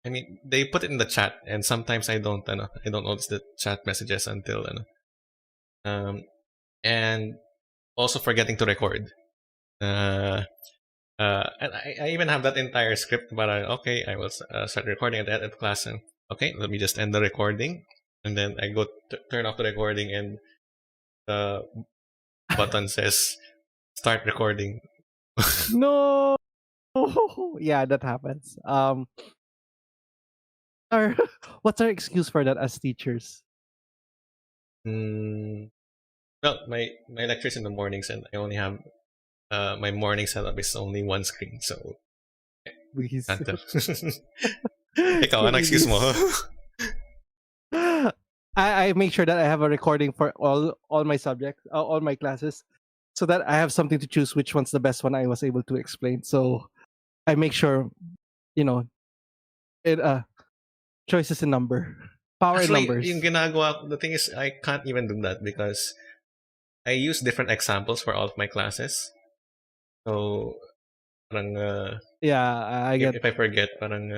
I mean, they put it in the chat, and sometimes I don't notice the chat messages until um, and also forgetting to record. Uh, and I even have that entire script, but okay, I will start recording at the end of class, and okay, let me just end the recording, and then I go turn off the recording, and the button says start recording. No. Yeah, that happens. Our what's our excuse for that as teachers? Mm, well, my lectures in the mornings, and I only have my morning setup is only one screen, so Please. can't tell. Ikaw, ano excuse mo? Please. I make sure that I have a recording for all my subjects, all my classes, so that I have something to choose which one's the best one I was able to explain. So I make sure, you know, it choices in number, power in Actually, yung numbers. ginagawa, the thing is, I can't even do that because I use different examples for all of my classes. So, parang, Yeah, I get if I forget, parang,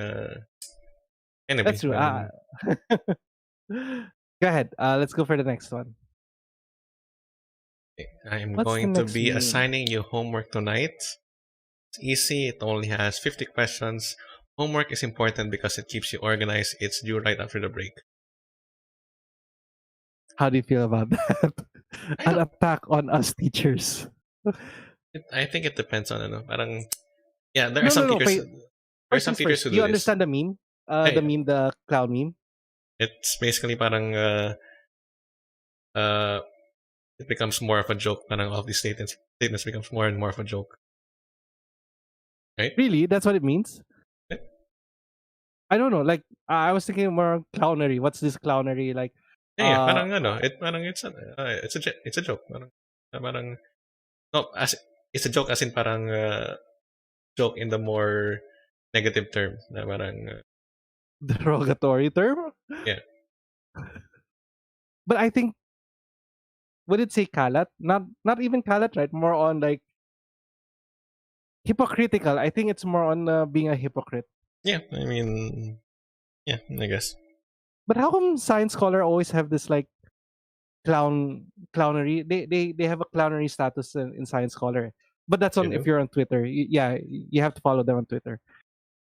anyway, that's true. parang, Go ahead. Let's go for the next one. I'm What's the going to next be meme? assigning you homework tonight. It's easy, it only has 50 questions. Homework is important because it keeps you organized. It's due right after the break. How do you feel about that? I An don't, attack on us teachers. I think it depends on, parang, yeah, there are No, some no, no. teachers, there are First some things teachers first. who Do do you this. understand the meme? The Hey, meme, the clown meme. it's basically parang, uh, it becomes more of a joke. Parang all of these statements becomes more and more of a joke, right? Really? That's what it means? Yeah, I don't know. Like I was thinking more clownery. What's this clownery? Like yeah. uh Parang parang it's a joke. Parang no, as it's a joke as in parang joke in the more negative term. Na parang derogatory term. yeah, But I think would it say kalat? Not even kalat, right? More on like hypocritical. I think it's more on being a hypocrite. yeah. I mean, yeah, I guess. But how come science scholar always have this like clownery? They have a clownery status in science scholar. But that's You on if do. you're on Twitter. Yeah, you have to follow them on Twitter.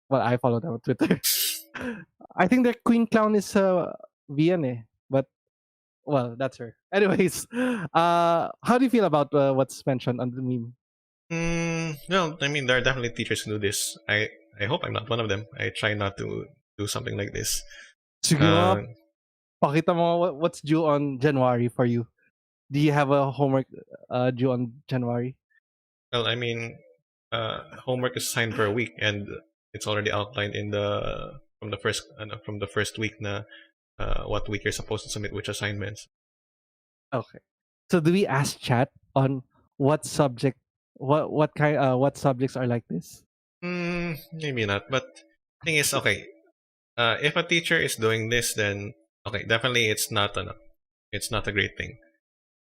Well, I follow them on Twitter. I think their queen clown is Vian eh. But well, that's her. Anyways, how do you feel about what's mentioned on the meme? Well, I mean, there are definitely teachers who do this. I hope I'm not one of them. I try not to do something like this. Sige nga, Uh, pakita mo what's due on January for you. Do you have a homework due on January? well, I mean, homework is assigned per week, and it's already outlined in the from the first week na what week you're supposed to submit which assignments. Okay. So do we ask chat on what subject, what subjects are like this? Maybe not. But thing is, okay, if a teacher is doing this, then okay, definitely it's not a great thing.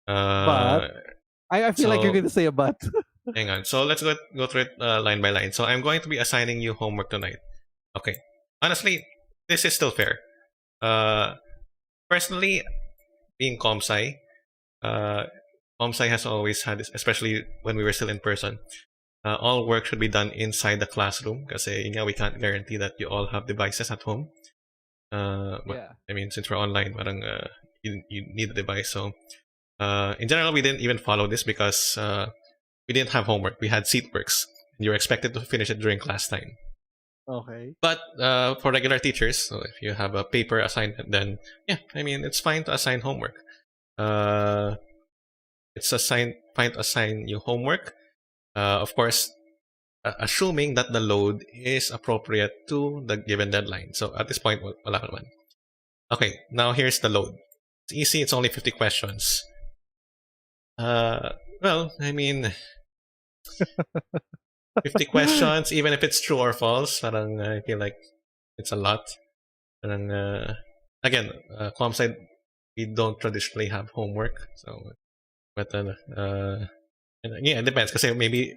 But Uh, I feel like you're so going to say a but. hang on. So let's go through it line by line. So I'm going to be assigning you homework tonight. Okay. Honestly, this is still fair. Uh, personally, being comsci, uh, comsci has always had this, especially when we were still in person. All work should be done inside the classroom kasi we can't guarantee that you all have devices at home. But Yeah. I mean, since we're online, parang you need a device. So in general, we didn't even follow this because we didn't have homework. We had seat works. You were expected to finish it during class time. Okay. But for regular teachers, so if you have a paper assignment, then yeah, I mean it's fine to assign homework. Uh, it's fine to assign you homework. Of course, assuming that the load is appropriate to the given deadline. So at this point, wala ka naman. Okay, now here's the load. It's easy. It's only 50 questions. Well, I mean, 50 questions, even if it's true or false, parang I feel like it's a lot. Parang, again, com side, we don't traditionally have homework. So, but yeah, it depends. Because maybe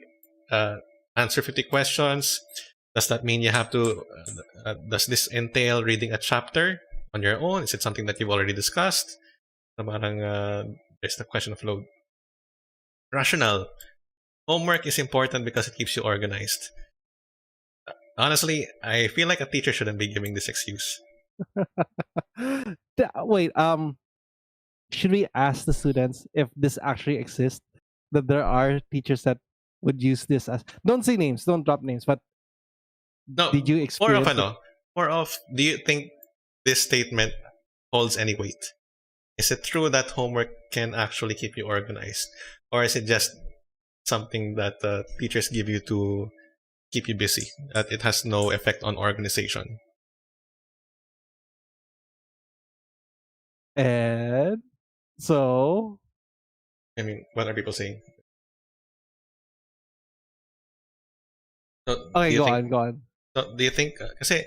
answer 50 questions. Does that mean you have to, does this entail reading a chapter on your own? Is it something that you've already discussed? So parang, there's the question of load. Rational. Homework is important because it keeps you organized. Honestly, I feel like a teacher shouldn't be giving this excuse. Wait, should we ask the students if this actually exists? That there are teachers that would use this as, don't say names, don't drop names, but No, did you more of experience it? more of, do you think this statement holds any weight? Is it true that homework can actually keep you organized? Or is it just something that teachers give you to keep you busy, that it has no effect on organization? And so, I mean, what are people saying? So do okay, you go think, on, go on. so do you think, kasi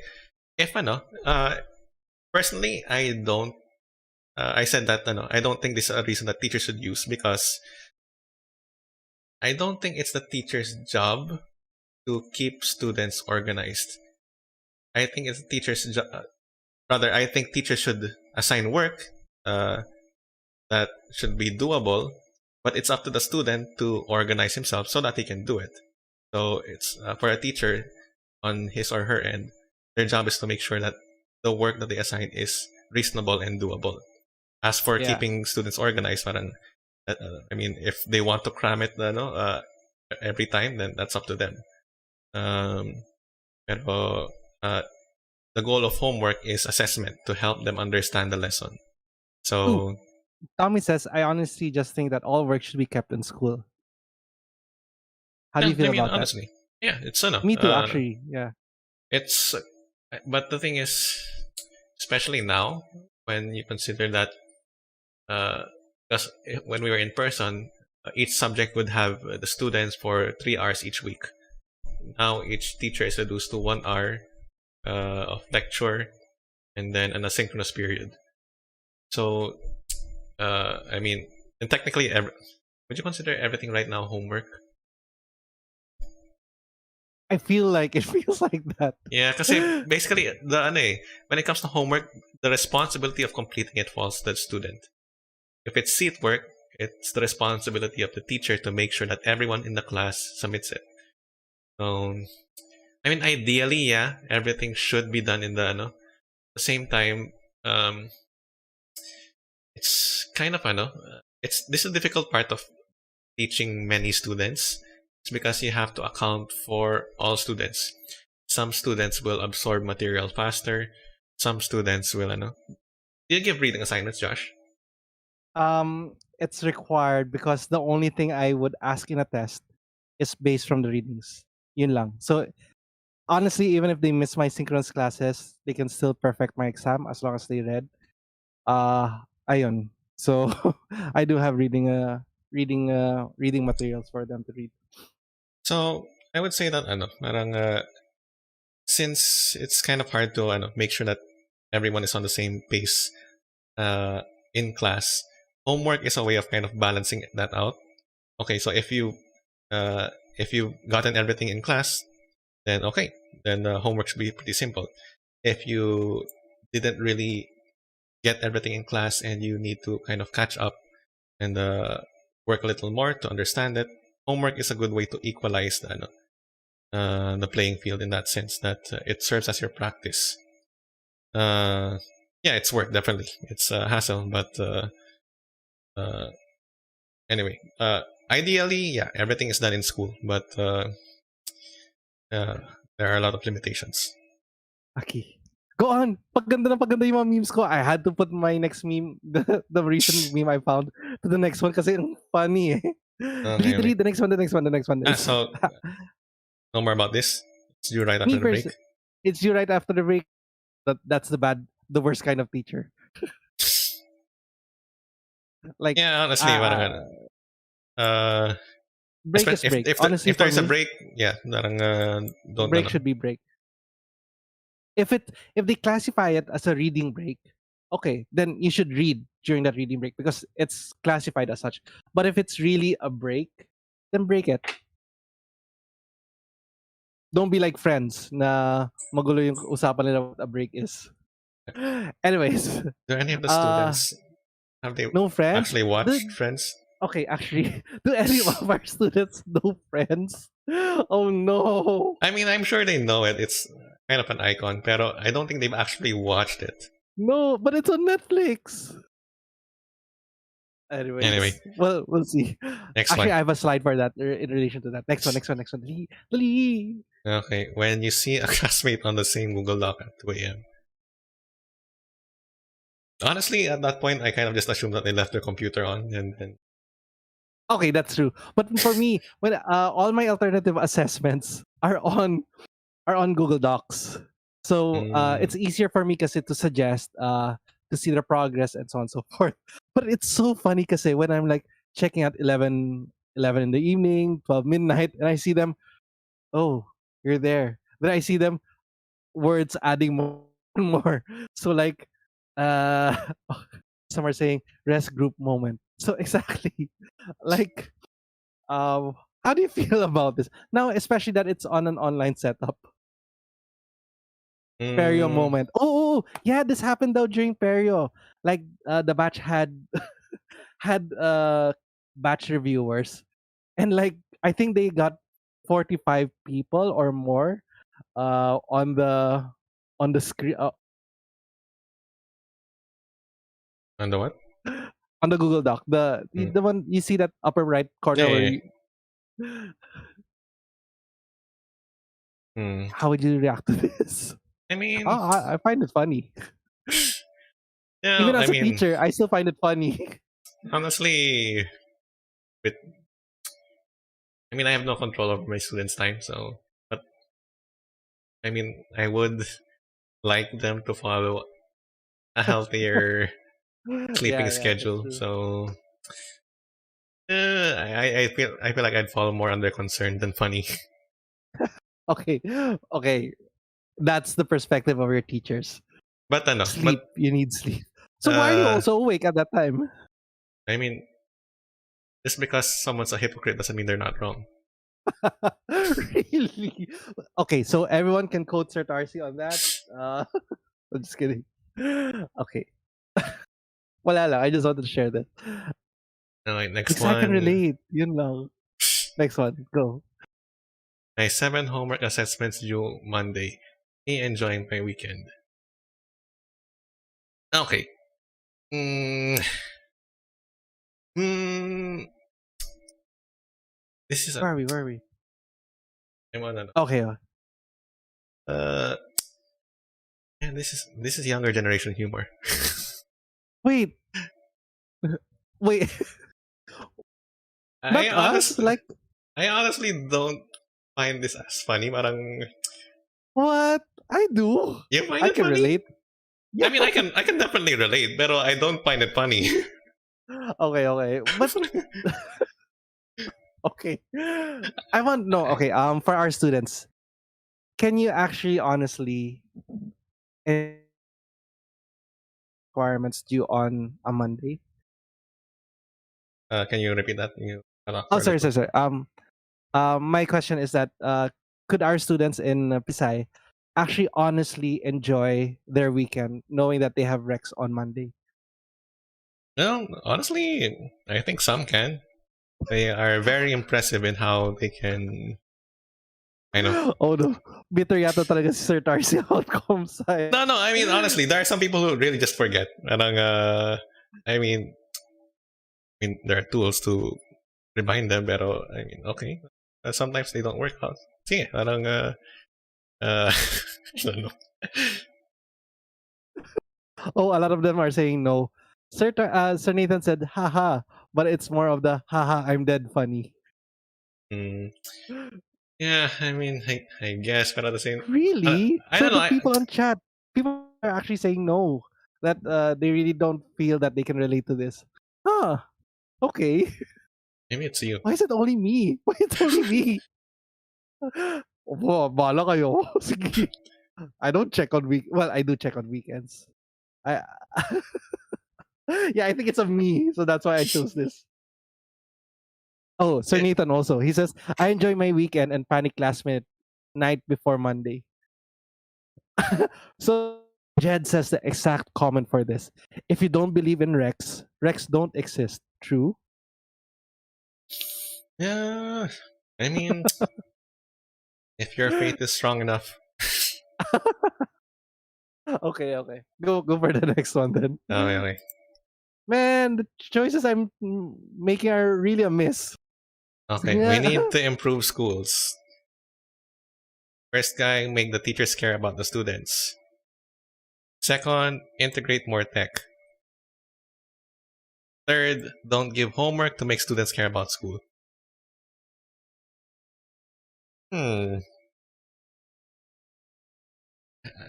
if personally, I don't, I said that, I don't think this is a reason that teachers should use, because I don't think it's the teacher's job to keep students organized. I think it's the teacher's job. Rather, I think teachers should assign work uh, that should be doable, but it's up to the student to organize himself so that he can do it. So it's for a teacher on his or her end, their job is to make sure that the work that they assign is reasonable and doable. As for Yeah. keeping students organized, parang, I mean, if they want to cram it, every time, then that's up to them. Um, pero the goal of homework is assessment to help them understand the lesson. Ooh, So, Tommy says, I honestly just think that all work should be kept in school. How do yeah, you I feel mean, about that? honestly, yeah, it's Me too, actually. Yeah. it's, but the thing is, especially now, when you consider that, because when we were in person, each subject would have the students for 3 hours each week. Now each teacher is reduced to 1 hour of lecture and then an asynchronous period. So, I mean, and technically, would you consider everything right now homework? I feel like it feels like that. Yeah, because basically, when it comes to homework, the responsibility of completing it falls to the student. If it's seat work, it's the responsibility of the teacher to make sure that everyone in the class submits it. So, I mean, ideally, yeah, everything should be done in the same time. Um, it's kind of, it's this is a difficult part of teaching many students. It's because you have to account for all students. Some students will absorb material faster. Some students will, do you give reading assignments, Josh? It's required because the only thing I would ask in a test is based from the readings. Yun lang. So honestly, even if they miss my synchronous classes, they can still perfect my exam as long as they read. Ayun. So I do have reading materials for them to read. So I would say that, parang, since it's kind of hard to, make sure that everyone is on the same pace uh, in class, homework is a way of kind of balancing that out. Okay, so if you've gotten everything in class, then okay, then homework should be pretty simple. If you didn't really get everything in class and you need to kind of catch up and work a little more to understand it, homework is a good way to equalize the playing field in that sense, that it serves as your practice. Uh, yeah, it's work, definitely. It's a hassle, but uh, anyway, ideally, yeah, everything is done in school, but uh, there are a lot of limitations. Aki. Go on. Paganda yung mga memes ko. I had to put my next meme, the recent meme I found, to the next one kasi ang funny eh. Okay, Read okay. the next one, the next one, the next one. So No more about this. It's due right after Me the break. person, it's you right after the break. That's the worst kind of teacher. Like, Yeah, honestly, parang uh, uh, break is if break. Honestly, if for there's a me, break, yeah, parang don't break ano. should be break. If they classify it as a reading break, okay, then you should read during that reading break because it's classified as such. But if it's really a break, then break it. Don't be like friends na magulo yung usapan nila what a break is. Anyways, Do any of the uh, students have they no friends. actually watched The Friends? Okay, actually, do any of our students know friends? Oh no. I mean, I'm sure they know it. It's kind of an icon, pero I don't think they've actually watched it. No, but it's on Netflix. Anyway, Anyways, well, we'll see. next Actually, one. I have a slide for that in relation to that. Next one. Dali, dali. Okay, when you see a classmate on the same Google Doc at 2 a.m. Honestly, at that point, I kind of just assumed that they left their computer on, and Okay, that's true. But for me, when all my alternative assessments are on Google Docs, so mm, it's easier for me kasi to suggest to see the progress and so on and so forth. But it's so funny kasi when I'm like checking at 11 in the evening, 12 midnight, and I see them, oh, you're there. Then I see them words adding more and more. So like uh some are saying rest group moment. So exactly like how do you feel about this? Now especially that it's on an online setup. Perio mm, moment. Yeah, this happened though during Perio. Like the batch had had batch reviewers and like I think they got 45 people or more on the screen on the what? on the Google Doc. Mm, The one you see that upper right yeah, corner yeah, where yeah. you, Mm. how would you react to this? I mean, I find it funny. yeah, Even I as a mean, teacher, I still find it funny. honestly, with I mean, I have no control over my students' time, so but I mean, I would like them to follow a healthier sleeping Yeah, that's schedule. true. So I feel like I'd fall more under concern than funny. Okay, okay, that's the perspective of your teachers. But ano, but Sleep, you need sleep. So why are you uh, also awake at that time? I mean, just because someone's a hypocrite doesn't mean they're not wrong. Really? Okay, so everyone can quote Sir Tarcy on that. I'm just kidding. Okay. Wala lang. I just wanted to share that. Alright, next Because I can one. relate. Yun lang. Next one. Go. My 7 homework assessments due Monday. Me enjoying my weekend. Okay. Mm, mm, this is a. Where are we? Where are we? I'm on ano. Okay. Uh, yeah, this is younger generation humor. Wait. Wait. I Not us? honestly, Like, I honestly don't find this as funny. Parang what? I do. you find I it can funny? relate. I Yeah. mean, I can definitely relate, but I don't find it funny. Okay. But okay. I want no. Okay. For our students, can you actually honestly requirements due on a Monday? Can you repeat that? You cut off Oh, for a little. sorry. My question is that could our students in Pisay actually honestly enjoy their weekend knowing that they have Rex on Monday? Well, honestly, I think some can. They are very impressive in how they can kind of. Oh no, bitter yata talaga si Sir Tarsi about Comsci. No, no. I mean, honestly, there are some people who really just forget. Parang, I mean, there are tools to remind them, pero I mean, okay. Sometimes they don't work out. Sige, parang, I don't know. Oh, a lot of them are saying no. Sir Nathan said, haha, but it's more of the haha, I'm dead funny. Mm, Yeah, I mean, I guess, but at the same, Really? I So don't know. the people on chat, people are actually saying no, that they really don't feel that they can relate to this. Huh? Okay. Maybe it's you. Why is it only me? Why it's only me? Bahala kayo. Sige. I don't check on well, I do check on weekends. I yeah, I think it's of me, so that's why I chose this. Oh, Sir Eh, Nathan also. He says, I enjoy my weekend and panic last minute night before Monday. So Jed says the exact comment for this. If you don't believe in Rex, Rex don't exist. True? yeah, I mean, if your faith is strong enough. Okay, okay. Go for the next one then. Okay, okay. Man, the choices I'm making are really a miss. Okay, we Yeah. need to improve schools. First guy, make the teachers care about the students. Second, integrate more tech. Third, don't give homework to make students care about school. Hmm,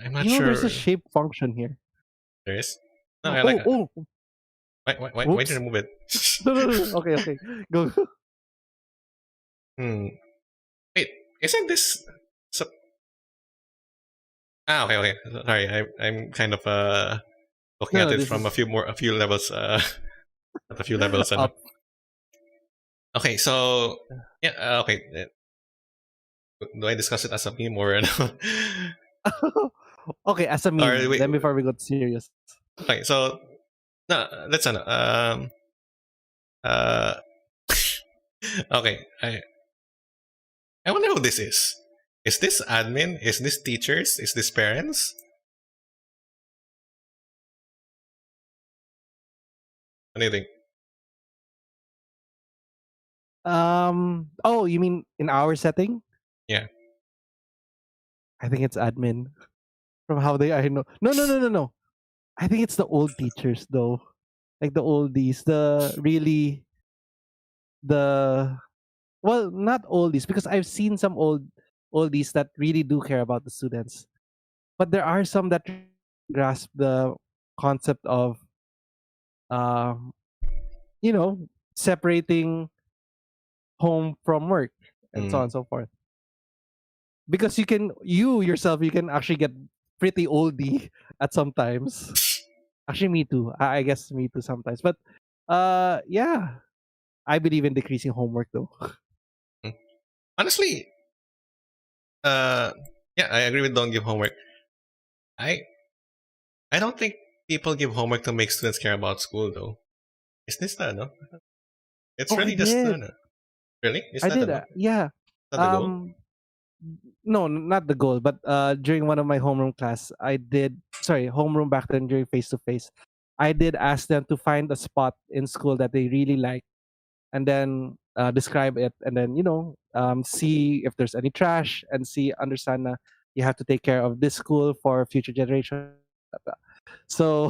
I'm not You know, there's a sure. shape function here. There is. No, I like. Oh, oh, Why did you whoops. remove it? No, no, no. Okay, okay. Go. Hmm. Wait, isn't this? So, okay, okay. Sorry, I'm kind of looking No, at no, it this from is a few levels at a few levels. up. Okay, so yeah, okay. Do I discuss it as a meme or no? Okay, as a Or meme, wait, then before we got serious. okay, so no, let's ano. Uh, okay. I wonder who this is. Is this admin? Is this teachers? Is this parents? What do you think? Oh, you mean in our setting? Yeah. I think it's admin. From how they I know. No, no, no, no, no. I think it's the old teachers though. Like the oldies, the really the well, not oldies because I've seen some oldies that really do care about the students. But there are some that grasp the concept of um, you know, separating home from work and so Mm. on and so forth. Because you yourself you can actually get pretty oldie at sometimes. Actually, me too. I guess me too sometimes. But yeah, I believe in decreasing homework though. Mm. Honestly, uh, yeah, I agree with don't give homework. I I don't think people give homework to make students care about school though. Is this the no? It's Oh, I really just did. no. Really? Is I that the did. no? Yeah. Not the goal? Um, no, not the goal, but during one of my homeroom class, I did. Sorry, homeroom back then during face to face, I did ask them to find a spot in school that they really like, and then describe it, and then see if there's any trash, and understand that you have to take care of this school for future generation. So,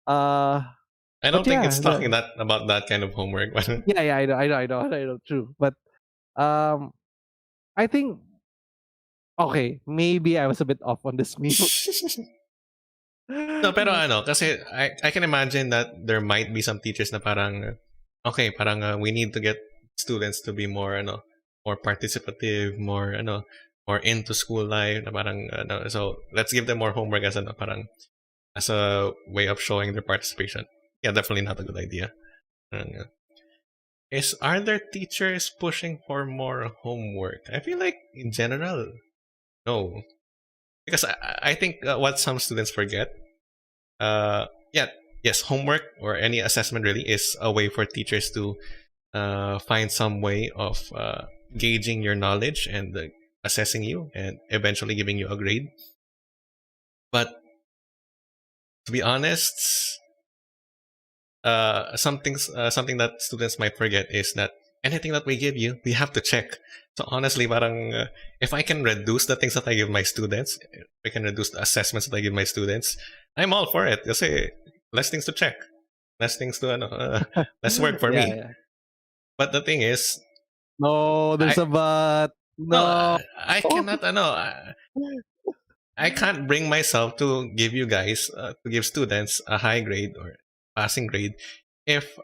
uh, I but don't think it's yeah, talking that about that kind of homework. But yeah, yeah, I know, true. But um, I think okay, maybe I was a bit off on this meme. no, pero ano, kasi I can imagine that there might be some teachers na parang okay, parang we need to get students to be more more participative, more into school life na parang so let's give them more homework as parang as a way of showing their participation. Yeah, definitely not a good idea. Parang, are there teachers pushing for more homework? I feel like in general, no, because I think what some students forget, yeah, yes, homework or any assessment really is a way for teachers to find some way of gauging your knowledge and assessing you and eventually giving you a grade. But to be honest, something that students might forget is that anything that we give you, we have to check. So honestly, parang if I can reduce the things that I give my students, if I can reduce the assessments that I give my students, I'm all for it. Kasi less things to check, less things to less work for Yeah, me. yeah. But the thing is, No, there's I a but. No, No. I cannot. I can't bring myself to give you guys, to give students a high grade or passing grade if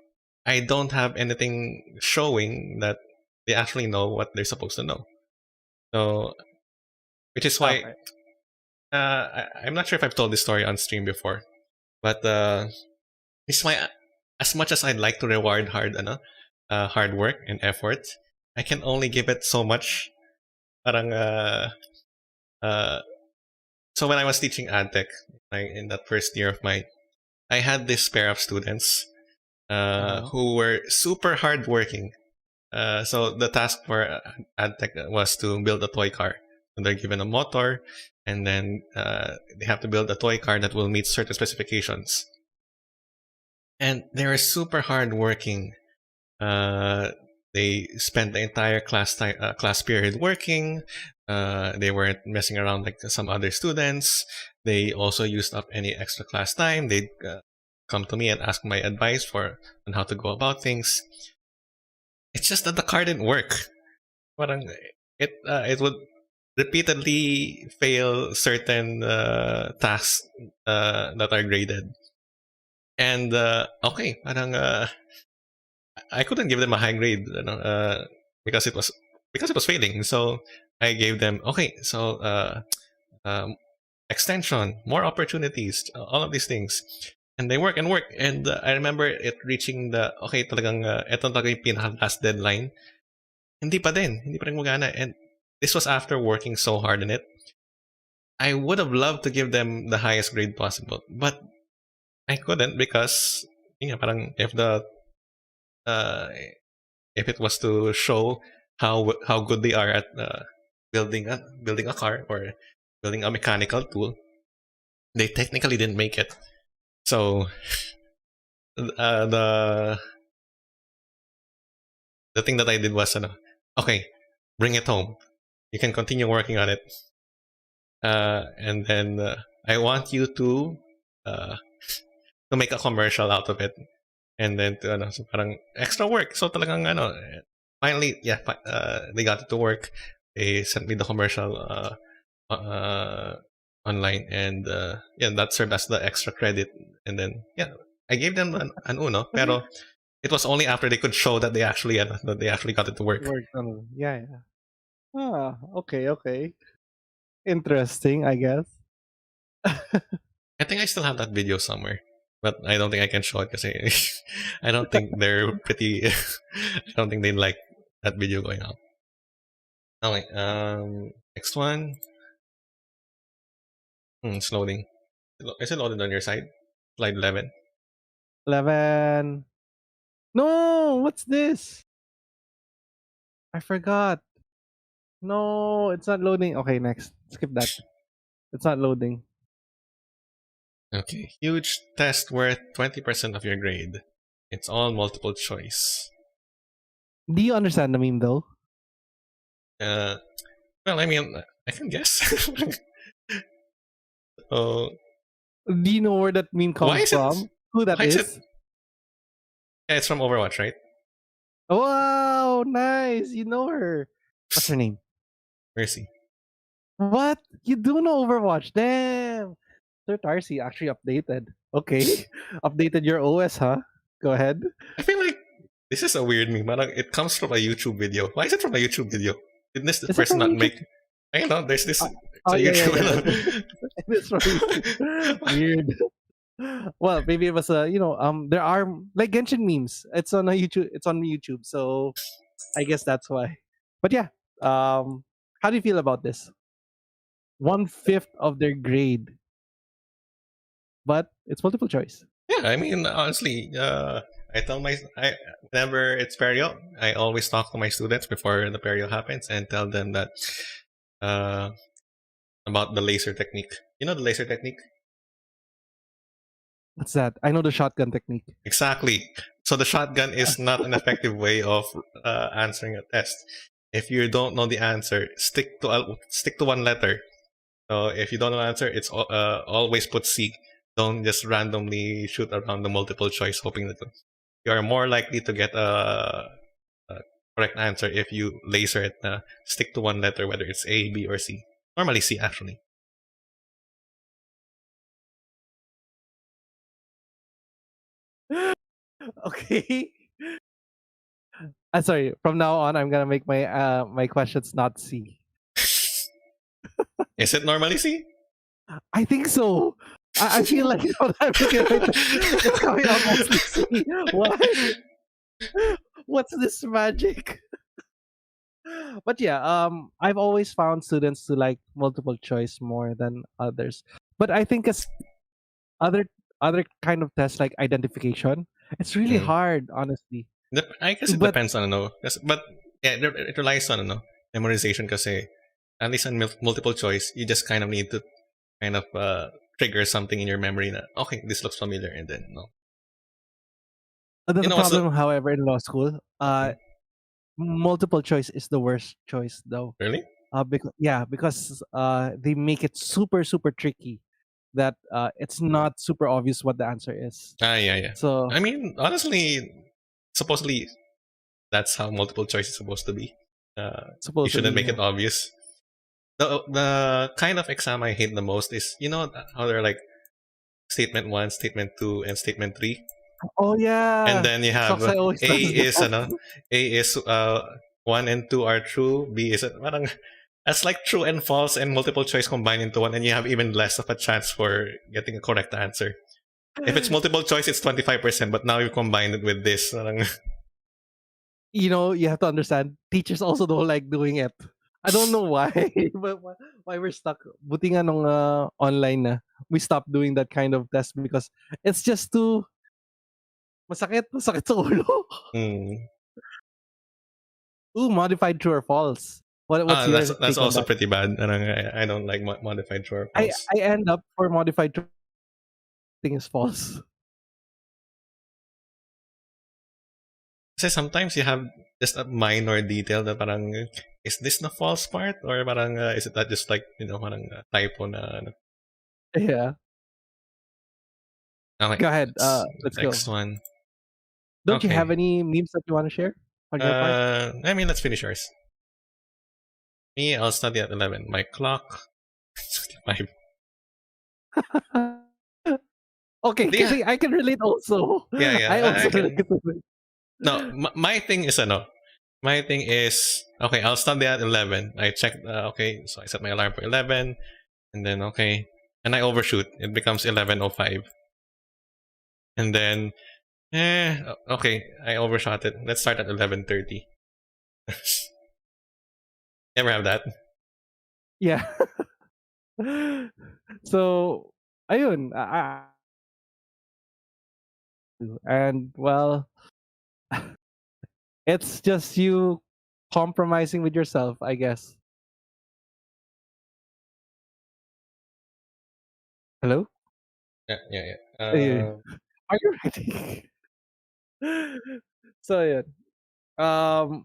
I don't have anything showing that they actually know what they're supposed to know. So, which is why Okay. I'm not sure if I've told this story on stream before, but this is why, as much as I'd like to reward hard work and effort, I can only give it so much. Parang, uh, so when I was teaching AdTech, like in that first year of mine, I had this pair of students Uh-huh. who were super hardworking. So the task for AdTech was to build a toy car. And they're given a motor, and then they have to build a toy car that will meet certain specifications. And they were super hardworking. Uh, they spent the entire class period working. They weren't messing around like some other students. They also used up any extra class time. They'd come to me and ask my advice on how to go about things. It's just that the car didn't work. Parang it would repeatedly fail certain tasks that are graded. And okay, parang I couldn't give them a high grade, because it was failing. So I gave them okay. So um, extension, more opportunities, all of these things, and they work and work. And I remember it reaching the okay, talagang eto talaga yung pinaka last deadline. Hindi pa rin gumagana. And this was after working so hard on it. I would have loved to give them the highest grade possible, but I couldn't because parang uh, if it was to show how good they are at building a car or building a mechanical tool, they technically didn't make it. So the thing that I did was okay, bring it home. You can continue working on it, and then I want you uh, to make a commercial out of it, and then so parang extra work. So talagang finally, yeah, they got it to work. They sent me the commercial uh, online, and yeah, that served as the extra credit. And then yeah, I gave them an uno, Okay. pero it was only after they could show that they actually got it to work. Worked on. Yeah, yeah. Ah, okay, okay. Interesting, I guess. I think I still have that video somewhere, but I don't think I can show it because I don't think they're pretty. I don't think they like that video going out. Okay, next one. It's loading. Is it loaded on your side? Slide 11. 11. No, what's this? I forgot. No, it's not loading. Okay, next. Skip that. It's not loading. Okay, huge test worth 20% of your grade. It's all multiple choice. Do you understand the meme though? Uh, well, I mean, I can guess. Oh, Do you know where that meme why comes is it? from? Who that Why is it? is? Yeah, it's from Overwatch, right? Wow, nice. You know her. What's her name? Mercy. What? You do know Overwatch? Damn. Sir Tarcy actually updated. Okay. Updated your OS, huh? Go ahead. I feel like this is a weird meme. Parang it comes from a YouTube video. Why is it from a YouTube video? Did this Is it person from not YouTube? make? I know there's this. Uh, It's oh a yeah, yeah, YouTube. yeah. It is from YouTube. Weird. Well, maybe it was a there are like Genshin memes. It's on a YouTube. It's on YouTube. So I guess that's why. But yeah, how do you feel about this? 1/5 of their grade, but it's multiple choice. Yeah, I mean, honestly, I tell whenever it's perio, I always talk to my students before the perio happens and tell them that uh, about the laser technique. You know the laser technique? What's that? I know the shotgun technique. Exactly. So the shotgun is not an effective way of answering a test. If you don't know the answer, stick to one letter. So if you don't know the answer, it's always put C. Don't just randomly shoot around the multiple choice, hoping that you are more likely to get a correct answer if you laser it na stick to one letter, whether it's A, B, or C. Normally C, actually. Okay. Sorry. From now on, I'm gonna make my questions not C. Is it normally C? I think so. I feel like when I'm looking at it, it's coming out mostly C. Why? What's this magic? But yeah, I've always found students to like multiple choice more than others. But I think as other other kind of tests like identification, it's really Mm. hard, honestly. I guess it But depends on but yeah, it relies on memorization kasi at least on multiple choice, you just kind of need to kind of trigger something in your memory na okay, this looks familiar, and then no. You the know what's the problem, however, in law school, hmm, multiple choice is the worst choice though. really? Because they make it super tricky that it's not super obvious what the answer is. Ah, yeah, yeah. So I mean, honestly, supposedly that's how multiple choice is supposed to be. You shouldn't supposedly, make yeah. it obvious. The kind of exam I hate the most is how they're like statement one, statement two, and statement three, Oh and yeah, then you have Soxai always A does is that. A is one and two are true. B is parang that's like true and false and multiple choice combined into one, and you have even less of a chance for getting a correct answer. If it's multiple choice, it's 25%, but now you combine it with this. Parang, You have to understand. Teachers also don't like doing it. I don't know why, but why we're stuck. Buti nga nung online na, we stopped doing that kind of test because it's just too masakit sa ulo. hmm. Ooh, modified true or false. What's your That's take on also that? pretty bad. Parang, I don't like modified true or false. I end up for modified true thing is false. Kasi sometimes you have just a minor detail that parang, is this the false part? Or parang, is it that just like, parang typo na, ano? Yeah. Okay, Go ahead. Let's next go. one. Don't you have Okay. any memes that you want to share on your part? I mean, let's finish yours. Me, I'll study at 11. My clock, 5. Okay, Yeah, kasi I can relate also. yeah, yeah. I I also relate can. to it. No, my thing is, okay, I'll study at 11. I check, okay, so I set my alarm for 11, and then, okay, and I overshoot. It becomes 11:05. And then, okay, I overshot it. Let's start at 11:30. Never have that. Yeah. So, ayun. And well, it's just you compromising with yourself, I guess. Hello? Yeah, yeah, yeah. Ayun. Are you ready? So, yeah. Um,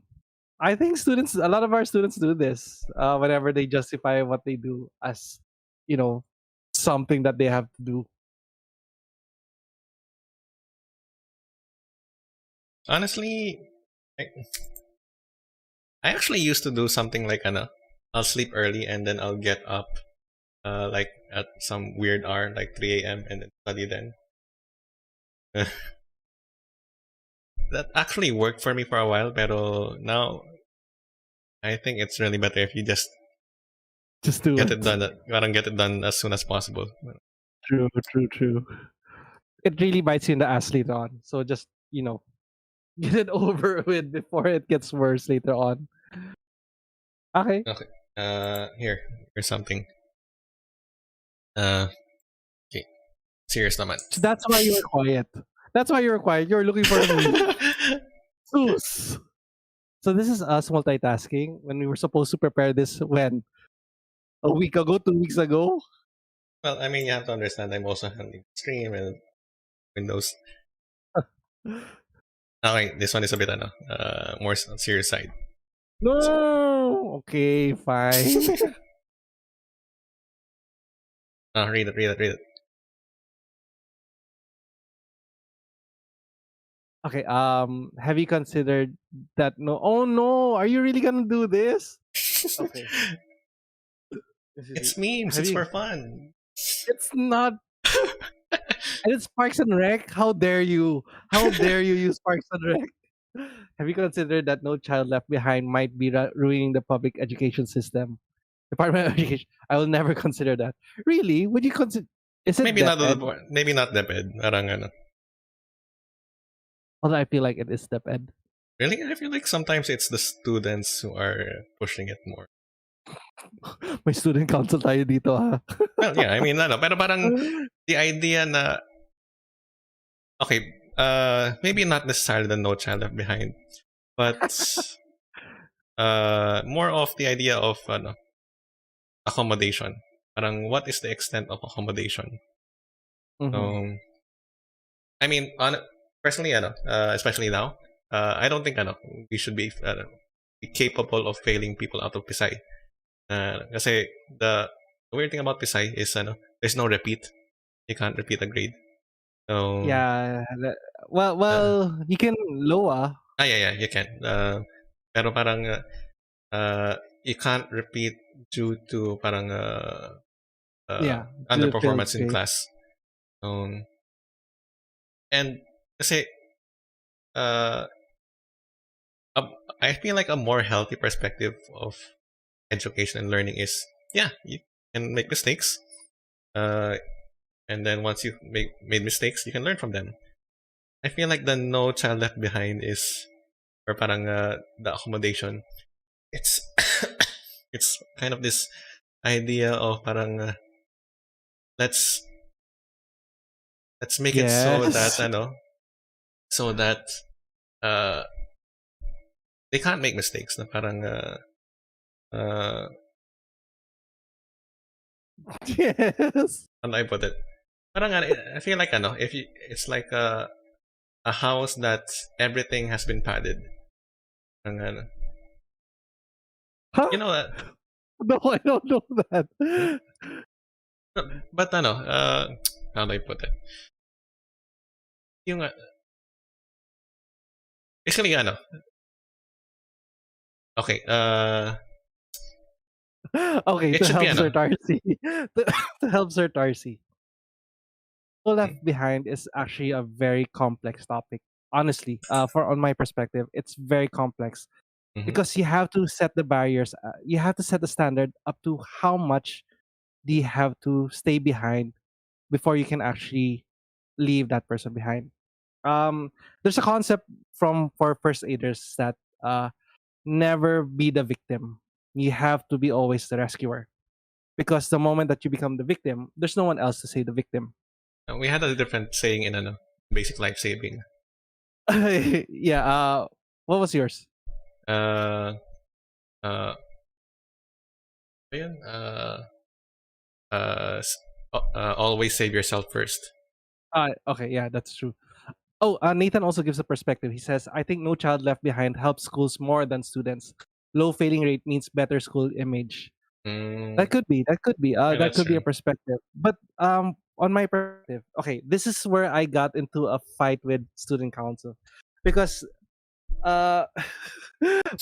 I think a lot of our students do this whenever they justify what they do as, you know, something that they have to do. Honestly, I, I actually used to do something like, I'll sleep early and then I'll get up, like at some weird hour, like 3 a.m., and then study then. That actually worked for me for a while, pero now I think it's really better if you just Just do get it it. done. Parang get it done as soon as possible. True. It really bites you in the ass later on. So just, get it over with before it gets worse later on. Okay. Okay. Here's something. Okay. Serious naman. So that's why you were quiet. That's why you were quiet. You're looking for me. Sus. So this is us multitasking when we were supposed to prepare this when? A week ago, 2 weeks ago? Well, I mean, you have to understand. I'm also handling stream and Windows. Okay, this one is a bit more on serious side. No. Okay, fine. Read it, read it, read it. Okay. Have you considered that? No. Oh no. Are you really gonna do this? Okay. This is It's memes. have It's you? for fun. It's not. And it's Parks and Rec. How dare you? How dare you use Parks and Rec? Have you considered that No Child Left Behind might be ruining the public education system? Department of Education. I will never consider that. Really? Would you consider? Is it Maybe not to the DepEd? point. Maybe not DepEd. Parang ano. Although I feel like it is DepEd. Really, I feel like sometimes it's the students who are pushing it more. May student council tayo dito, ha? Well, yeah, I mean, ano, pero parang the idea na, okay, maybe not necessarily the No Child Left Behind, but more of the idea of ano, accommodation. Parang what is the extent of accommodation? Mhm. So, I mean, personally, ano, especially now, I don't think ano, we should be capable of failing people out of Pisay. Kasi the weird thing about Pisay is ano, there's no repeat. You can't repeat a grade. So, Yeah. uh, You can lower. yeah, you can. Pero parang you can't repeat due to parang Yeah, to fill underperformance in space. class. Um, and kasi uh, I feel like a more healthy perspective of education and learning is, yeah, you can make mistakes. Uh, and then once you made mistakes, you can learn from them. I feel like the No Child Left Behind is, or parang the accommodation, it's it's kind of this idea of parang let's let's make it so that Yes. so that uh they can't make mistakes na parang uh Yes. how do I put it? Parang I feel like if you it's like a house that everything has been padded. Parang Huh? you know that. No, I don't know that. But how do I put it? Yung basically okay, Okay, it to should be help Sir Tarcy. To help Sir Tarcy. No Left Behind is actually a very complex topic. Honestly, for on my perspective, it's very complex mm-hmm. because you have to set the barriers. You have to set the standard up to how much do you have to stay behind before you can actually leave that person behind. There's a concept from for first aiders that never be the victim. You have to be always the rescuer because the moment that you become the victim, there's no one else to save the victim. We had a different saying in basic life saving. Yeah. What was yours? Uh, uh, ayun, always save yourself first. Okay. Yeah, that's true. Oh, Nathan also gives a perspective. He says, "I think No Child Left Behind helps schools more than students. Low failing rate means better school image." Mm, That could be. That could be. yeah, That that's could be a true. perspective. But on my perspective, okay, this is where I got into a fight with student council, because uh,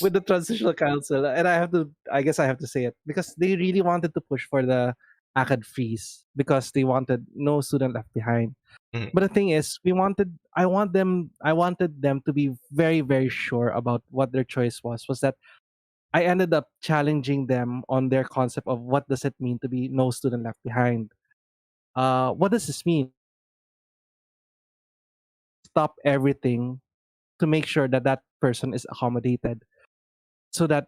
with the transitional council, and I guess I have to say it because they really wanted to push for the ACAD freeze because they wanted no student left behind. Mm. But the thing is, I wanted them to be very, very sure about what their choice was. Was that I ended up challenging them on their concept of what does it mean to be no student left behind. What does this mean? Stop everything to make sure that that person is accommodated. So that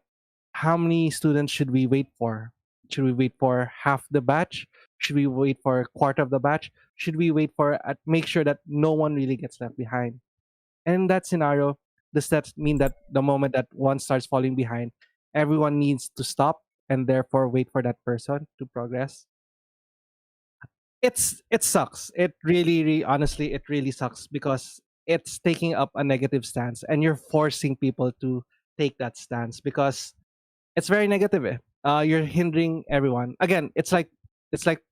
how many students should we wait for? Should we wait for half the batch? Should we wait for a quarter of the batch? Should we wait for make sure that no one really gets left behind? And in that scenario, does that mean that the moment that one starts falling behind, everyone needs to stop and therefore wait for that person to progress? It sucks. It honestly it really sucks because it's taking up a negative stance and you're forcing people to take that stance because it's very negative. You're hindering everyone. Again, it's like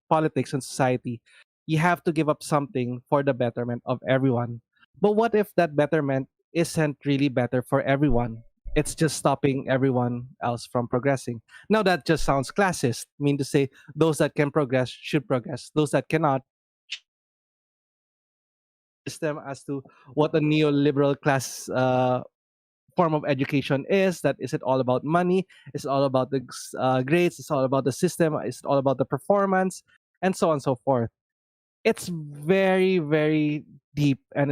politics and society. You have to give up something for the betterment of everyone. But what if that betterment isn't really better for everyone? It's just stopping everyone else from progressing. Now that just sounds classist. I mean to say those that can progress should progress. Those that cannot system as to what a neoliberal class form of education is. That is it all about money? Is it all about the grades? It's all about the system? Is it all about the performance? And so on and so forth. It's very, very deep and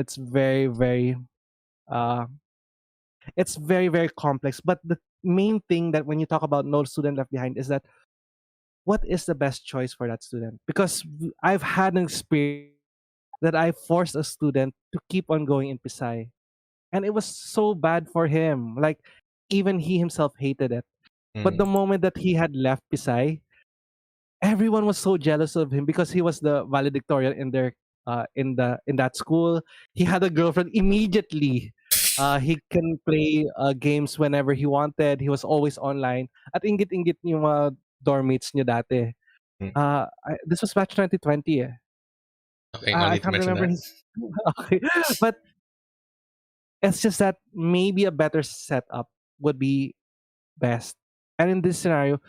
uh, it's very, very complex. But the main thing that when you talk about no student left behind is that what is the best choice for that student? Because I've had an experience that I forced a student to keep on going in Pisay. And it was so bad for him. Like even he himself hated it. But Mm. the moment that he had left Pisay, everyone was so jealous of him because he was the valedictorian in their in that school. He had a girlfriend immediately. He can play games whenever he wanted. He was always online. At ingit-ingit yung mga dorm mates niya dati. Mm. This was batch 2020 eh. Okay, no I need to can't mention remember that. his okay. But it's just that maybe a better setup would be best. And in this scenario,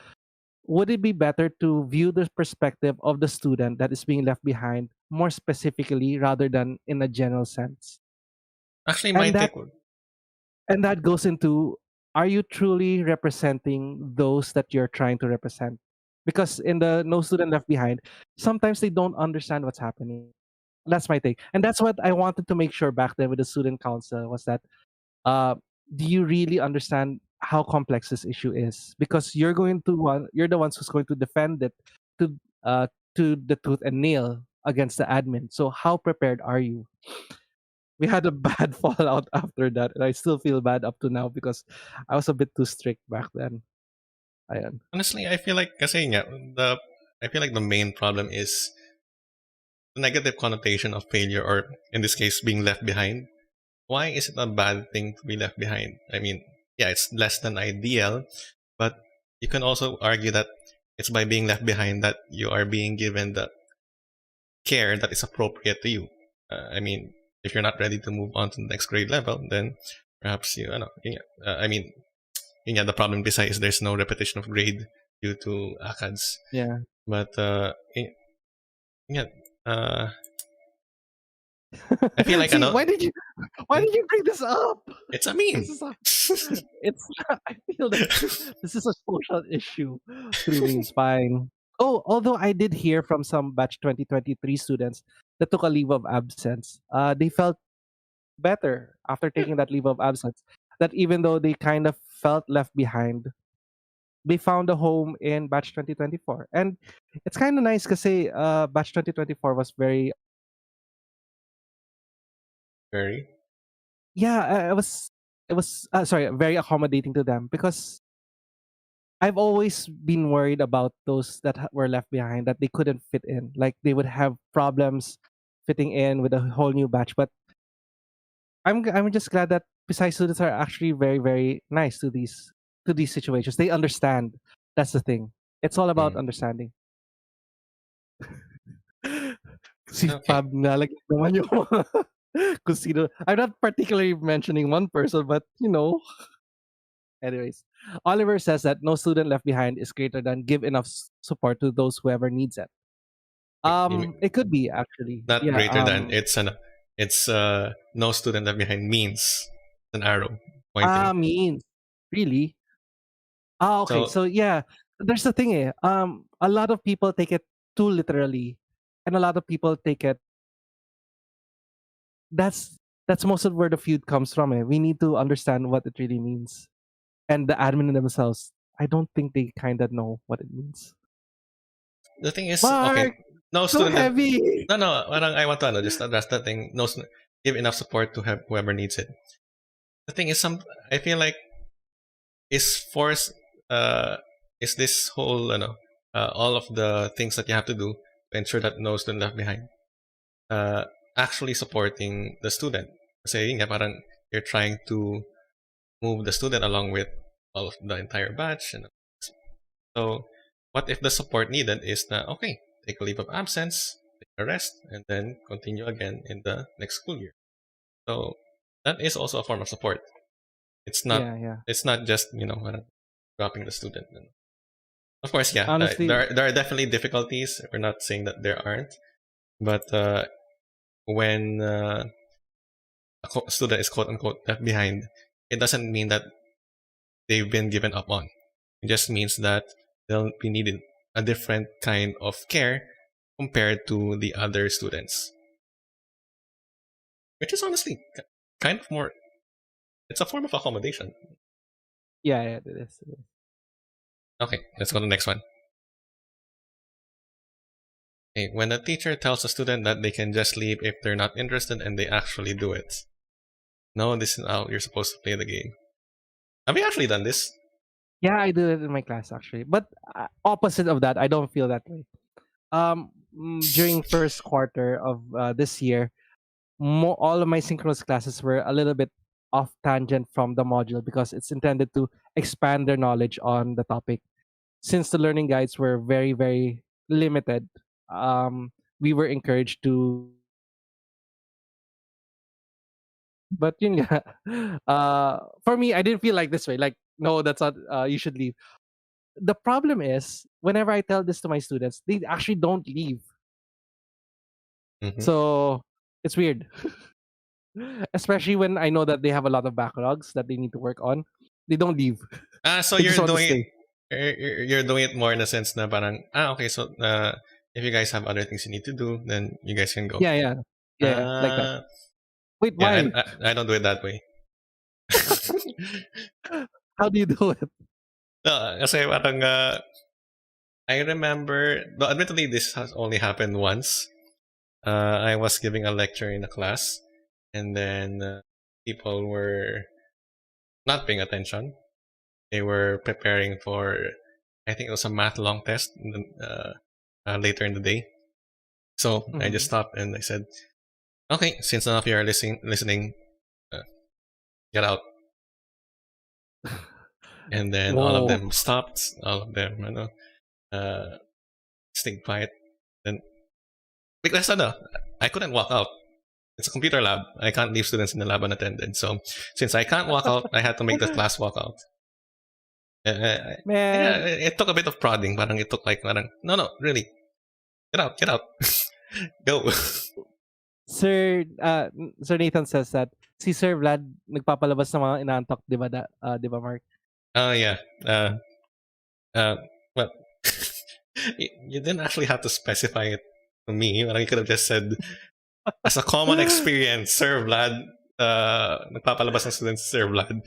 would it be better to view the perspective of the student that is being left behind more specifically rather than in a general sense? Actually, my And that take would and that goes into, are you truly representing those that you're trying to represent? Because in the no student left behind, sometimes they don't understand what's happening. That's my take. And that's what I wanted to make sure back then with the student council was that uh, do you really understand how complex this issue is? Because you're the ones who's going to defend it to uh, to the tooth and nail against the admin. So how prepared are you? We had a bad fallout after that, and I still feel bad up to now because I was a bit too strict back then. Ayan. honestly, I feel like kasi nga, I feel like the main problem is the negative connotation of failure, or in this case, being left behind. Why is it a bad thing to be left behind? I mean, yeah, it's less than ideal, but you can also argue that it's by being left behind that you are being given the care that is appropriate to you. I mean, if you're not ready to move on to the next grade level, then perhaps you know. Yeah, I mean, yeah, the problem besides is there's no repetition of grade due to ACADS. Yeah. But yeah, uh, I feel like I See, know why did you bring this up? it's a This meme. is a it's I feel that this is a social issue through memes. Fine. Oh, although I did hear from some batch 2023 students that took a leave of absence. They felt better after taking that leave of absence. That even though they kind of felt left behind, they found a home in batch 2024. And it's kind of nice because batch 2024 was very Very. yeah, it was sorry, very accommodating to them because I've always been worried about those that were left behind that they couldn't fit in. Like they would have problems fitting in with a whole new batch. But I'm just glad that Pisay students are actually very very nice to these situations. They understand. That's the thing. It's all about Mm. understanding. Si Okay. Fab nalagay naman yung mga kung sino. I'm not particularly mentioning one person, but you know. Anyways, Oliver says that no student left behind is greater than give enough support to those whoever needs it. It could be actually. Not Yeah. greater than it's no student left behind means an arrow pointing. Means really. Okay. So So yeah, there's the thing. A lot of people take it too literally, and a lot of people take it. That's that's most of where the feud comes from. We need to understand what it really means, and the admin themselves. I don't think they kind of know what it means. the thing is, okay, Mark, no so student left. heavy. No, no. I want to know, just address that thing. No, give enough support to have whoever needs it. The thing is, I feel like is force. Uh, is this whole all of the things that you have to do to ensure that no student left behind. Uh, actually supporting the student. Saying nga parang you're trying to move the student along with all of the entire batch. So what if the support needed is that okay, take a leave of absence, take a rest, and then continue again in the next school year. So that is also a form of support. It's not Yeah, yeah. it's not just dropping the student. And of course, yeah, Honestly, there are definitely difficulties. We're not saying that there aren't, but when a student is quote unquote left behind, it doesn't mean that they've been given up on. It just means that they'll be needed a different kind of care compared to the other students, which is honestly kind of more. It's a form of accommodation. yeah, yeah, it is. It is. Okay, let's go to the next one. Okay, when a teacher tells a student that they can just leave if they're not interested and they actually do it. No, this is how you're supposed to play the game. Have you actually done this? Yeah, I do it in my class actually. But opposite of that, I don't feel that way. During first quarter of this year, all of my synchronous classes were a little bit off tangent from the module because it's intended to expand their knowledge on the topic. Since the learning guides were very, very limited, we were encouraged to. But yun nga, for me, I didn't feel like this way. Like, no, that's not. You should leave. The problem is, whenever I tell this to my students, they actually don't leave. Mm-hmm. So it's weird. Especially when I know that they have a lot of backlogs that they need to work on. They don't leave. So They just you're want to doing it. stay. You're doing it more in a sense na parang okay, so if you guys have other things you need to do, then you guys can go. Yeah, yeah. Yeah, yeah. Like that. Uh, Wait, yeah, why? I don't do it that way. How do you do it? Kasi parang I remember, though admittedly this has only happened once. I was giving a lecture in a class, and then people were not paying attention. They were preparing for, I think it was a math long test later in the day. So I just Mhm. stopped and I said, "Okay, since none of you are listening, uh, get out." And then all of Whoa. them stopped. All of them, uh, stayed quiet. Then because I couldn't walk out. It's a computer lab. I can't leave students in the lab unattended. So since I can't walk out, I had to make the class walk out. Yeah, Man, it took a bit of prodding. Parang it took like parang no, really, get out, go. Sir Nathan says that si Sir Vlad nagpapalabas ng mga inaantok, 'di ba? 'Di ba, Mark? Oh yeah. Uh, well, you didn't actually have to specify it to me. But I could have just said, as a common experience, Sir Vlad, nagpapalabas ng students, Sir Vlad.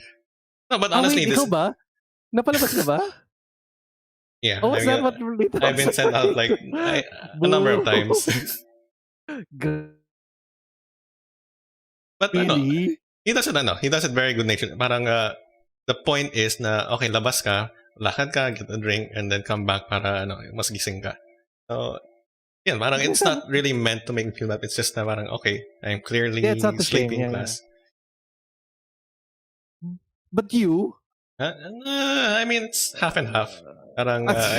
No, but Wait, honestly, ikaw this, ba? Napalabas ka ba? yeah, Oh, was that what Nathan I've been was sent out like saying? a number of Boo. times. But Really? he does it very good natured. Parang the point is na okay, labas ka, lakad ka, get a drink, and then come back para mas gising ka. So yeah, parang it's not really meant to make me feel that. It's just na parang okay, I'm Yeah, it's clearly not the same. sleeping in Yeah, yeah. class. But you? I mean, it's half and half. Parang That's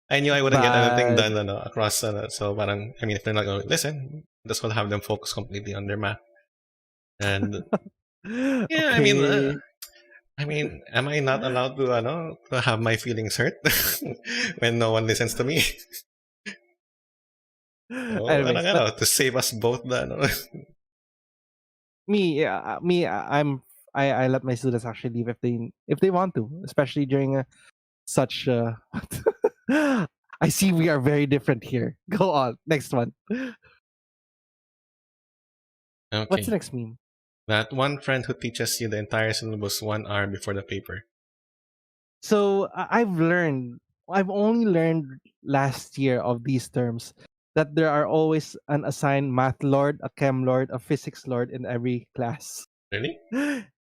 I knew I wouldn't get anything bad. done across. So parang I mean, if they're not going to listen, just will have them focus completely on their math. And yeah, Okay. I mean, am I not allowed to have my feelings hurt when no one listens to me? So, Anyways, but to save us both the I let my students actually leave if they want to, especially during such. I see we are very different here. Go on, next one. What's the Okay. next meme? That one friend who teaches you the entire syllabus 1 hour before the paper. So I've only learned last year of these terms that there are always an assigned math lord, a chem lord, a physics lord in every class. Really?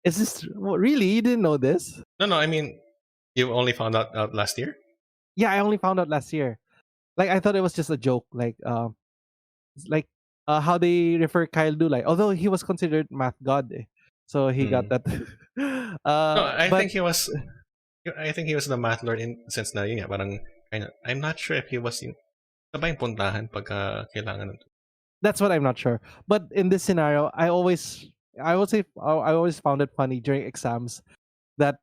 Is this really? You didn't know this? No, I mean, you only found out last year? Yeah, I only found out last year. Like I thought it was just a joke. It's like how they refer Kyle Dulay, although he was considered math god, so he got Hmm. that. No, But I think he was the math lord in sense na yun nga, parang, I'm not sure if he was yung, sabay puntahan pagka kailangan ng That's what I'm not sure. But in this scenario, I would say I always found it funny during exams that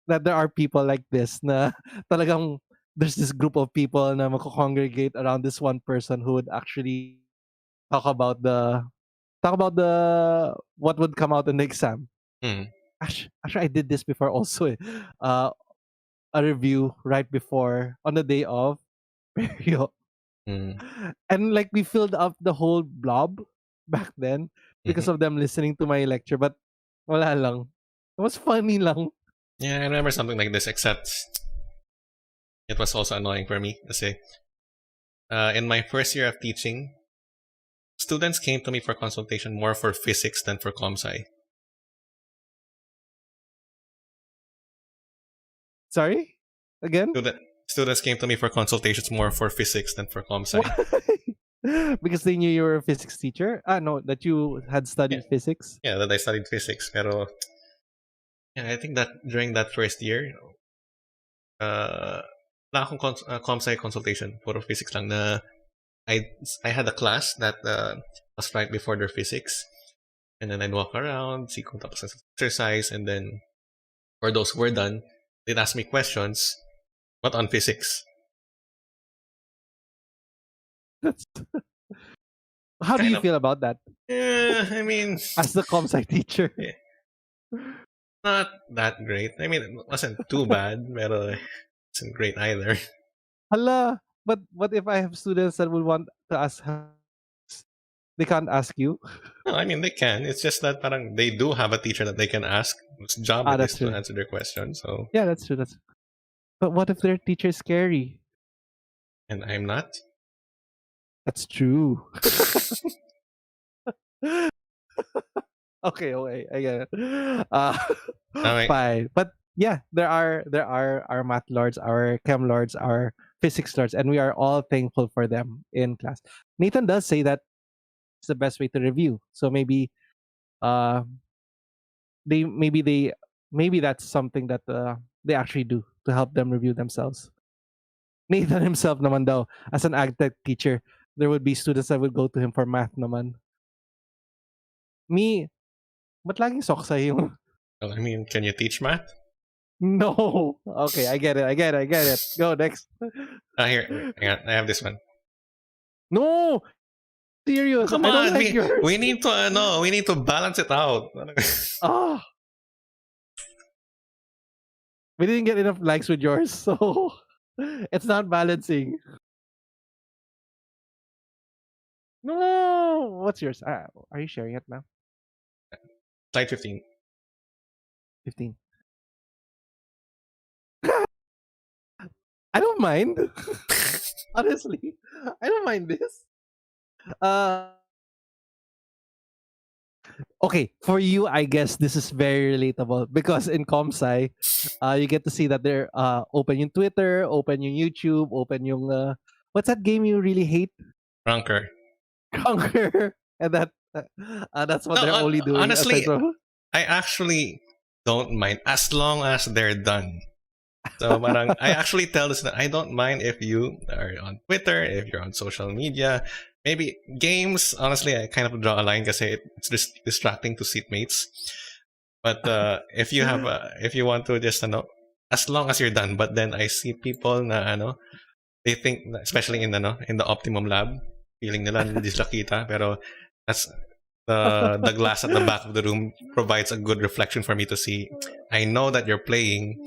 that there are people like this na talagang there's this group of people na congregate around this one person who would actually talk about the talk about the what would come out in the exam. Mm, Actually, I did this before also. Eh. Uh, a review right before on the day of Perio. mm, And like we filled up the whole blob back then because mhm. of them listening to my lecture. But wala lang. It was funny lang. Yeah, I remember something like this, except it was also annoying for me. Kasi, in my first year of teaching, students came to me for consultation more for physics than for comp sci. Sorry? Again? Student, students came to me for consultations more for physics than for comp Why? sci. Because they knew you were a physics teacher? Ah, no, that you had Yeah, studied physics? yeah, that I studied physics. Pero, yeah, I think that during that first year, uh, wala akong comp sci consultation. Puro physics lang na I, I had a class that was right before their physics. And then I'd walk around, see kung tapos na exercise, and then for those who were done, they'd ask me questions, but on physics. That's, how do Kind you of, feel about that I mean, as the comp sci teacher? eh, not that great. I mean, it wasn't too bad, but it wasn't great either. Hala, but what if I have students that would want to ask they can't ask you? No, I mean, they can. It's just that parang they do have a teacher that they can ask whose job Ah, it is that's to true. answer their questions. So, Yeah, that's true. That's but what if their teacher is scary? and I'm not. That's true. Okay, okay, I get it. Uh, Okay. fine. But yeah, there are our math lords, our chem lords, our physics lords, and we are all thankful for them in class. Nathan does say that it's the best way to review. So uh they maybe they maybe that's something that they actually do to help them review themselves. Nathan himself naman daw, as an ag tech teacher, there would be students that would go to him for math naman. Me, ba't laging soksay yung Well, I mean, can you teach math? no. Okay, I get it. I get it. I get it. Go next. Here, wait, hang on. I have this one. No, serious. Come I don't on, like we yours. need to no, we need to balance it out. Ah, we didn't get enough likes with yours, so it's not balancing. No, what's yours? Are you sharing it now? Slide 15. 15. I don't mind. Honestly, I don't mind this. Uh, okay, for you, I guess this is very relatable because in ComSci, you get to see that they're open yung Twitter, open yung YouTube, open yung what's that game you really hate? Ranker. Conquer, and that's what No, they're only doing aside honestly, from. I actually don't mind as long as they're done. So parang I actually tell this that I don't mind if you are on Twitter, if you're on social media. Maybe games, honestly, I kind of draw a line because it's just distracting to seatmates. But if you want to just as long as you're done. But then I see people na they think, especially in the optimum lab, feeling nila hindi sila kita, pero that's the glass at the back of the room provides a good reflection for me to see. I know that you're playing,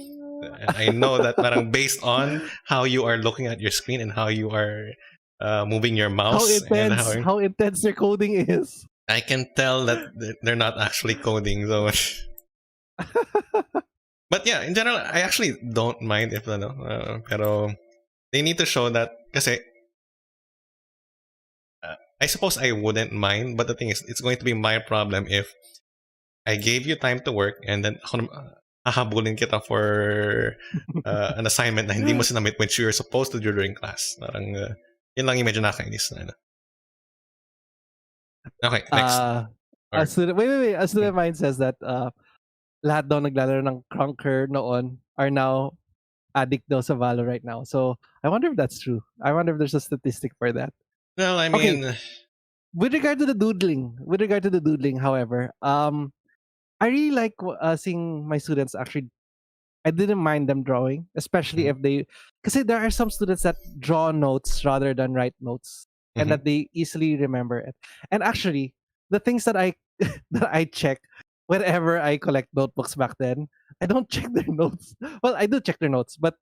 and I know that parang based on how you are looking at your screen and how you are moving your how mouse and intense how intense their coding is. I can tell that they're not actually coding so much. But yeah, in general, I actually don't mind if pero they need to show that kasi I suppose I wouldn't mind, but the thing is, it's going to be my problem if I gave you time to work and then hahabulin kita for an assignment na hindi mo sinamit which you're supposed to do during class. Parang, yun lang yung medyo nakakainis na. Okay, next. A Or, student, wait. A student of mine says that lahat daw naglalaro ng Conquer noon are now addict daw sa Valo right now. So I wonder if that's true. I wonder if there's a statistic for that. Well, I Okay, mean, with regard to the doodling, however, I really like seeing my students actually. I didn't mind them drawing, especially mhm, if they, because there are some students that draw notes rather than write notes, and mhm, that they easily remember it. And actually, the things that I that I check whenever I collect notebooks back then, I don't check their notes. Well, I do check their notes, but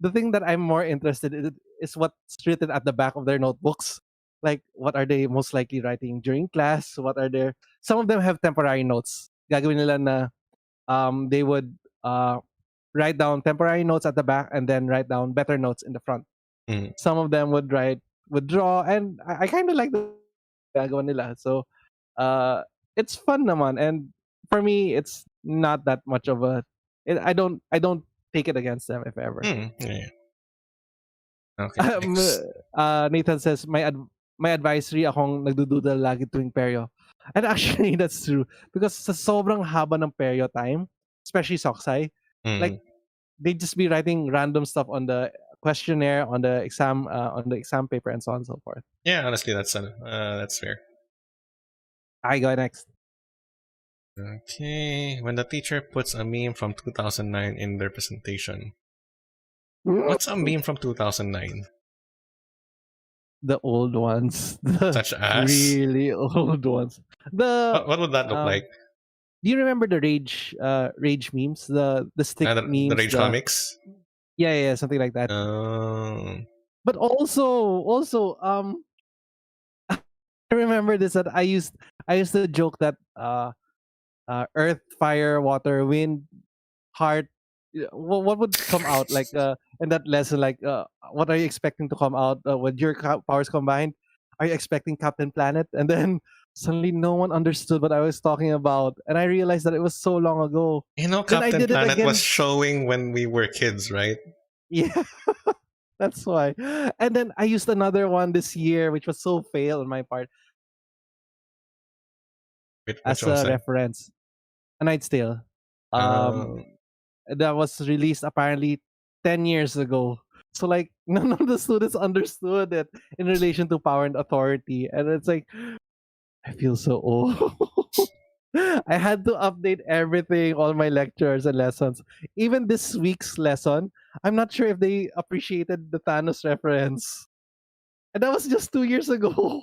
the thing that I'm more interested in is what's written at the back of their notebooks. Like, what are they most likely writing during class? What are their, some of them have temporary notes. Gagawin nila na they would write down temporary notes at the back and then write down better notes in the front. mhm, Some of them would draw, and I kind of like the gagawa nila. So it's fun naman, and for me it's not that much of a I don't take it against them if ever. yeah, yeah. Okay, Um, next. Nathan says my advisory akong nagdududal lagi tuwing peryo. And actually that's true because sa sobrang haba ng peryo time, especially Soksai, like Mm. they just be writing random stuff on the questionnaire, on the exam paper, and so on and so forth. Yeah, honestly, that's fair. I go next. Okay, when the teacher puts a meme from 2009 in their presentation, what's a meme from 2009? The old ones, the Such as really old ones. The what would that look um, like? do you remember the rage memes, the stick The memes, Rage the comics. yeah, something like that. Um, But also I remember this that I used to joke that earth, fire, water, wind, heart. What would come out like in that lesson? Like, what are you expecting to come out when your powers combined? Are you expecting Captain Planet? And then suddenly no one understood what I was talking about, and I realized that it was so long ago. Then I Captain did it Planet was again. showing when we were kids, right? Yeah, that's why. And then I used another one this year, which was so fail on my part Which as one was a that? reference. A Night's Tale. Uh, Um, that was released apparently 10 years ago. So like none of the students understood it in relation to power and authority. And it's like I feel so old. I had to update everything, all my lectures and lessons. Even this week's lesson, I'm not sure if they appreciated the Thanos reference. And that was just 2 years ago.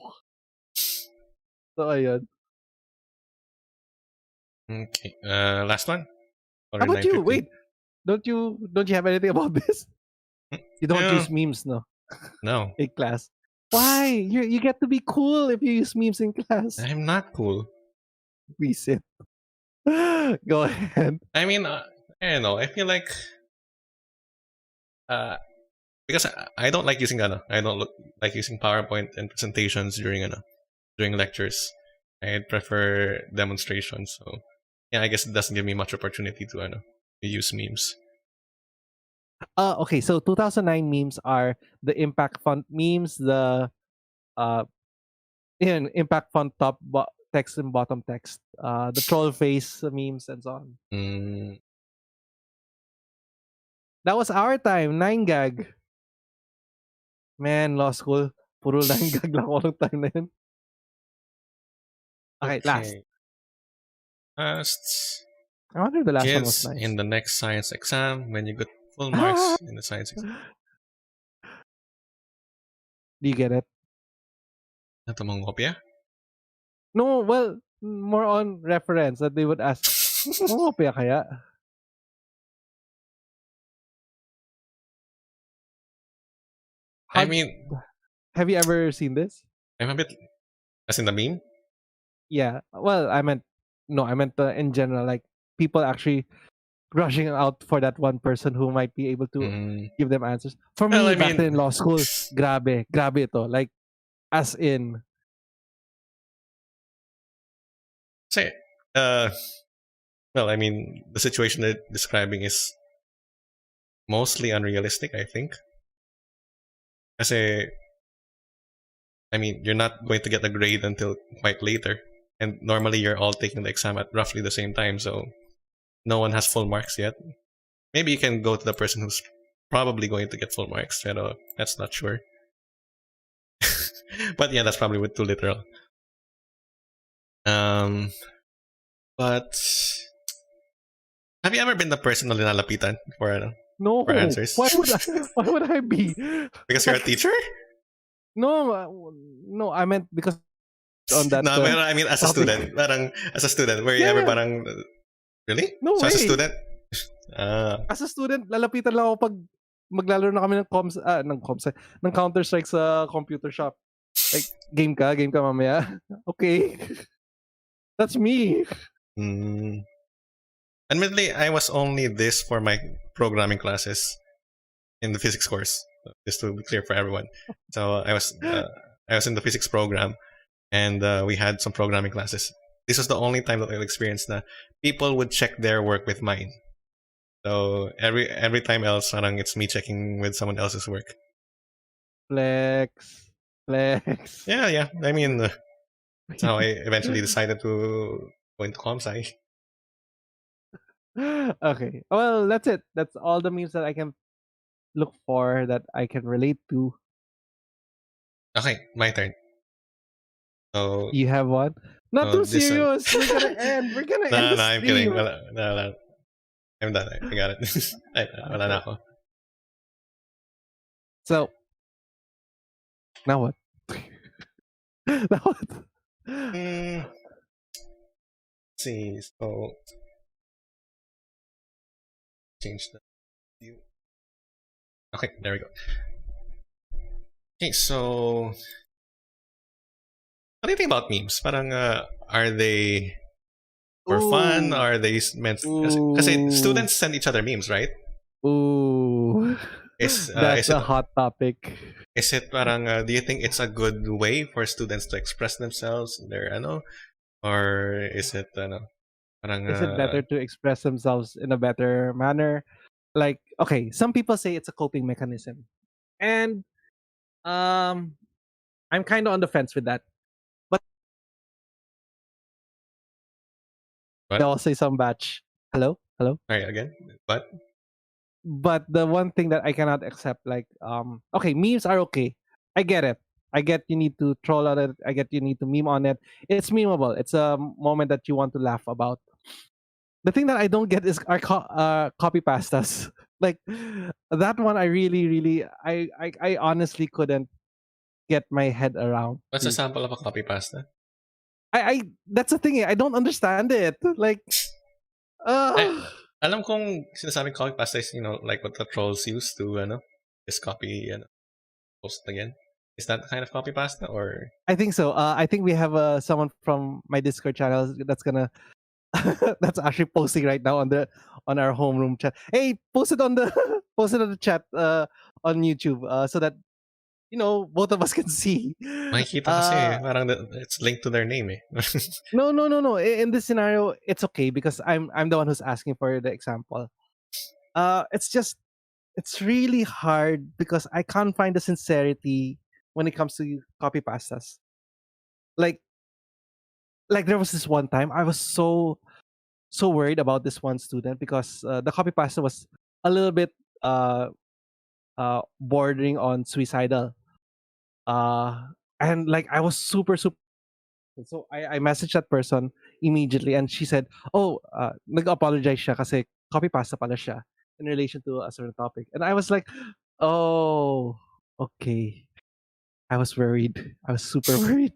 So ayun. okay. Last one How or about you? 9:50. Wait, don't you have anything about this? You don't No, use memes, no? no, In class. Why? You get to be cool if you use memes in class. I'm not cool. Reset. Go ahead. I mean, I don't know. I feel like uh, because I don't like using I don't like using PowerPoint and presentations during lectures. I prefer demonstrations. So yeah, I guess it doesn't give me much opportunity to use memes. Okay, so 2009 memes are the impact font memes, the uh impact font text and bottom text, the troll face memes and so on. Mm, That was our time, 9 gag. Man, law school, puro 9 gag lang ako nung time na yun. Okay, last. okay. Last I wonder if the last one was kids nice. in the next science exam when you get full Do marks in the science exam. you get it? Ito mangopya? No, well, more on reference that they would ask, mangopya kaya? I How, mean, have you ever seen this? I'm a bit as in the meme. Yeah. Well, I meant in general, like people actually rushing out for that one person who might be able to Mm, give them answers. For well, me, I back then in mean, law school, grabe ito. Like, as in, say, uh, well, I mean, the situation they're describing is mostly unrealistic. I think, kasi I mean, you're not going to get a grade until quite later, and normally you're all taking the exam at roughly the same time, so no one has full marks yet. Maybe you can go to the person who's probably going to get full marks, pero that's not sure. But yeah, that's probably with too literal. But have you ever been the person na linalapitan for No, answers? why would I? Why would I be? Because you're a Like, teacher? no, no. I meant because on that No, but I mean as a topic. student. Parang as a student, were you Yeah, ever yeah. parang really? No So as a way. student? Ah, As a student, lalapitan lang ako pag maglalaro na kami ng Counter Strike sa computer shop. Like, game ka mamaya. Okay. That's me. mm. Admittedly, I was only this for my programming classes in the physics course. Just to be clear for everyone. So I was in the physics program, and we had some programming classes. This was the only time that I experienced that people would check their work with mine. So every time else, parang it's me checking with someone else's work. Flex. Flex. Yeah, yeah. I mean, that's how I eventually decided to go into comp sci. Okay. Well, that's it. That's all the memes that I can look for that I can relate to. Okay, my turn. So You have one? Not too this one. serious. We're gonna end. We're gonna end No, the no, I'm kidding. stream. Wala, no, no. I'm done. I got it. Wala na Okay. ako. So now what? Now what? Mm, see. So change the view. Okay, there we go. Okay, so what do you think about memes? Parang are they for fun? Ooh. Are they meant? Because Ooh. students send each other memes, right? Ooh. That's Is it a hot topic. parang do you think it's a good way for students to express themselves in their ano, or is it parang Is it better to express themselves in a better manner? Like, okay, some people say it's a coping mechanism. And um I'm kind of on the fence with that. But what? I'll say some batch. Hello? Hello? Sorry again. What? But the one thing that I cannot accept, like, okay, memes are okay. I get it. I get you need to troll on it. I get you need to meme on it. It's memeable. It's a moment that you want to laugh about. The thing that I don't get is our copy pastas. Like that one, I really, really, I honestly couldn't get my head around. What's a sample of a copy pasta? I that's the thing. I don't understand it. Like, I uh, alam kong sinasabing copy pasta is like what the trolls use to just copy post again. Is that the kind of copy pasta or I think so. I think we have someone from my Discord channel that's gonna that's actually posting right now on our homeroom chat. Hey, post it on the post it on the chat on YouTube so that both of us can see. makikita kasi Uh parang it's linked to their name eh. no, no, no, no. In this scenario, it's okay because I'm the one who's asking for the example. It's just it's really hard because I can't find the sincerity when it comes to copy pastas. Like there was this one time I was so worried about this one student because the copy pasta was a little bit uh bordering on suicidal. Uh and like I was super. So I messaged that person immediately and she said, "Oh, nag-apologize siya kasi copy pasta pala siya in relation to a certain topic." And I was like, "Oh, okay." I was worried. I was super worried.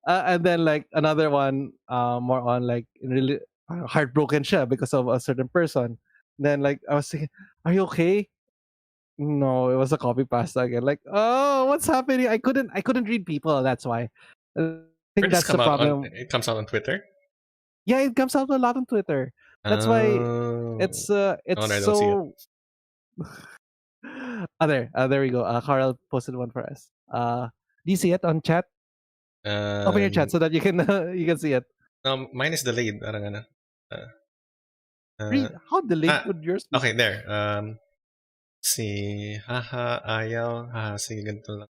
And then like another one, more on like really heartbroken siya because of a certain person. Then like I was thinking, "Are you okay?" No, it was a copy pasta again. Like, oh, what's happening? I couldn't read people. That's why. I Where think does that's the come out on? problem. It comes out on Twitter. Yeah, it comes out a lot on Twitter. That's why Oh, no it's wonder I don't see it. so. There we go. Carl posted one for us. Do you see it on chat? Open your chat Um, so that you can you can see it. no, mine is delayed. Parang Uh, uh, Read how delayed ah, would yours be? okay, there. Si haha ayaw sige ganito lang.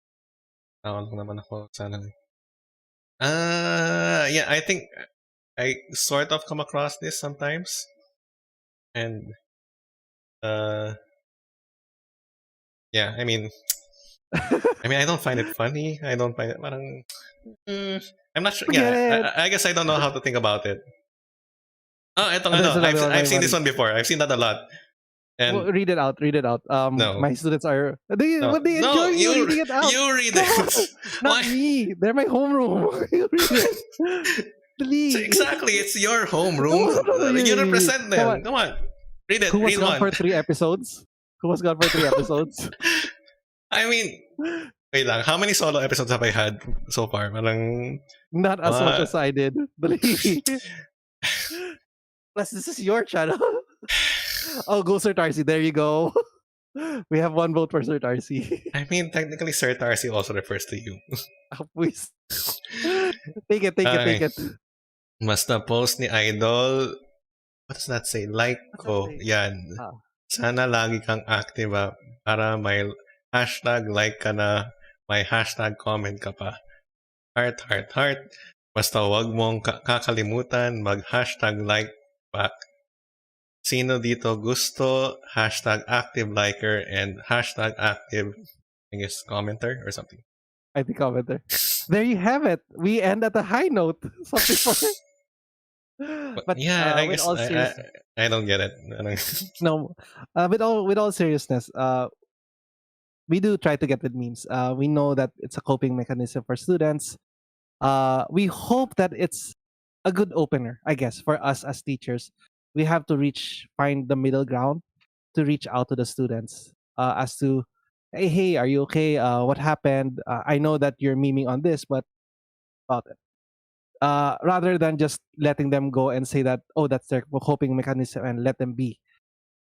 Tawag ko naman ako sana. Yeah, I think I sort of come across this sometimes, and uh, yeah, I mean, I mean, I don't find it funny. I don't find it parang, I'm not sure. Forget Yeah, it. I guess I don't know how to think about it. Oh, Oh, no. there's another one, I've my seen this buddy. one before. I've seen that a lot. Well, And read it out. Read it out. no, My students are no, they enjoy no. you reading it out. You read Come it. on, not Why? me. They're my homeroom. You read it. Dali. Exactly. It's your homeroom. No, no, no, You you. represent Come on. them. Come on. Read Who it. was Read gone one. for 3 episodes? Who was gone for 3 episodes? I mean, wait lang. How many solo episodes have I had so far? Parang, Not as much as I did. Dali. Plus, this is your channel. Oh, go Sir Tarcy. There you go. We have one vote for Sir Tarcy. I mean, technically, Sir Tarcy also refers to you. Please. Take it, take it, take Okay. it. Basta post ni Idol. What does that say? Like What's that ko. say? Yan. Ah. Sana lagi kang active para may hashtag like ka na, may hashtag comment ka pa. Heart, heart, heart. Basta wag mong kakalimutan mag-hashtag like back. Sino dito gusto hashtag active liker and hashtag active, I guess, commenter or something. I think commenter. There you have it. We end at a high note. Something for. But yeah, I with guess all seriousness, I don't get it. no, with all seriousness, we do try to get with memes. We know that it's a coping mechanism for students. We hope that it's a good opener, I guess, for us as teachers. We have to find the middle ground to reach out to the students as to, hey, are you okay? What happened? I know that you're memeing on this, but about it. Rather than just letting them go and say that, oh, that's their coping mechanism and let them be.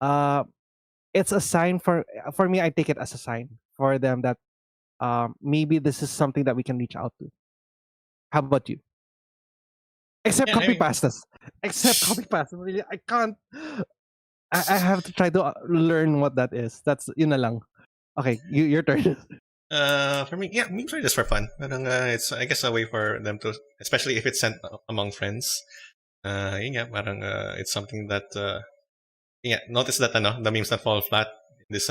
Uh, it's a sign for me. I take it as a sign for them that maybe this is something that we can reach out to. How about you? Except yeah, I copy mean, pastas. Except copy pastas. Really, I can't. I have to try to learn what that is. That's yun na lang. Okay, your turn. for me, yeah, memes are just for fun. It's, I guess, a way for them to, especially if it's sent among friends. Yun nga, parang it's something that, yeah, notice that the memes that fall flat in this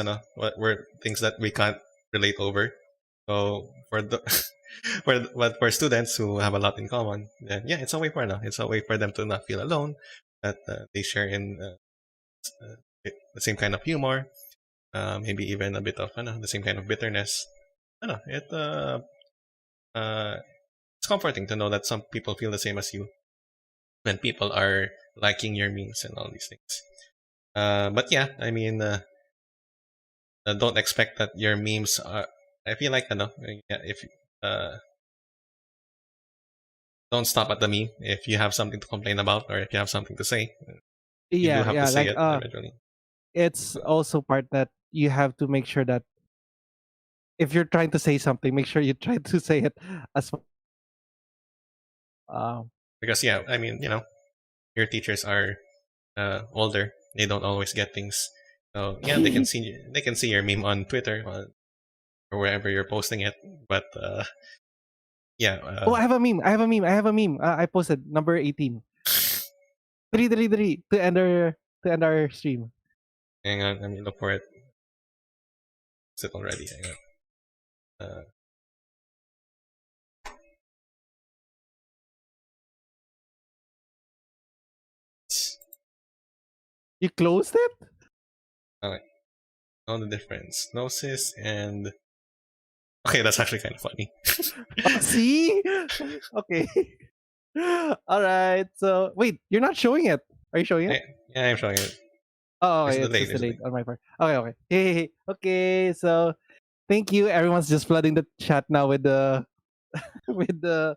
were things that we can't relate over. So for the for students who have a lot in common, then yeah, it's a way for them to not feel alone. That they share in the same kind of humor, maybe even a bit of the same kind of bitterness. Uh, it's comforting to know that some people feel the same as you when people are liking your memes and all these things. But yeah, I mean, don't expect that your memes are. I feel like yeah, if don't stop at the meme. If you have something to complain about or if you have something to say, you do Yeah, have to yeah. say Like it eventually. it's also part that you have to make sure that if you're trying to say something, make sure you try to say it as uh, Because yeah, I mean, your teachers are older. They don't always get things. So yeah, they can see your meme on Twitter or wherever you're posting it. But yeah, Oh, I have a meme. I have a meme. I have a meme. I posted number 18. 333 to end our stream. hang on, let me look for it. Is it already? Hang on. Uh, You closed it? okay. Know the difference. Gnosis and okay, that's actually kind of funny. Oh, see? Okay. All right. So wait, you're not showing it. Are you showing it? Yeah, I'm showing it. Oh, There's okay, a it's delay. just There's a delayed delay. on my part. Okay, okay. Hey, okay. So thank you. Everyone's just flooding the chat now with the with the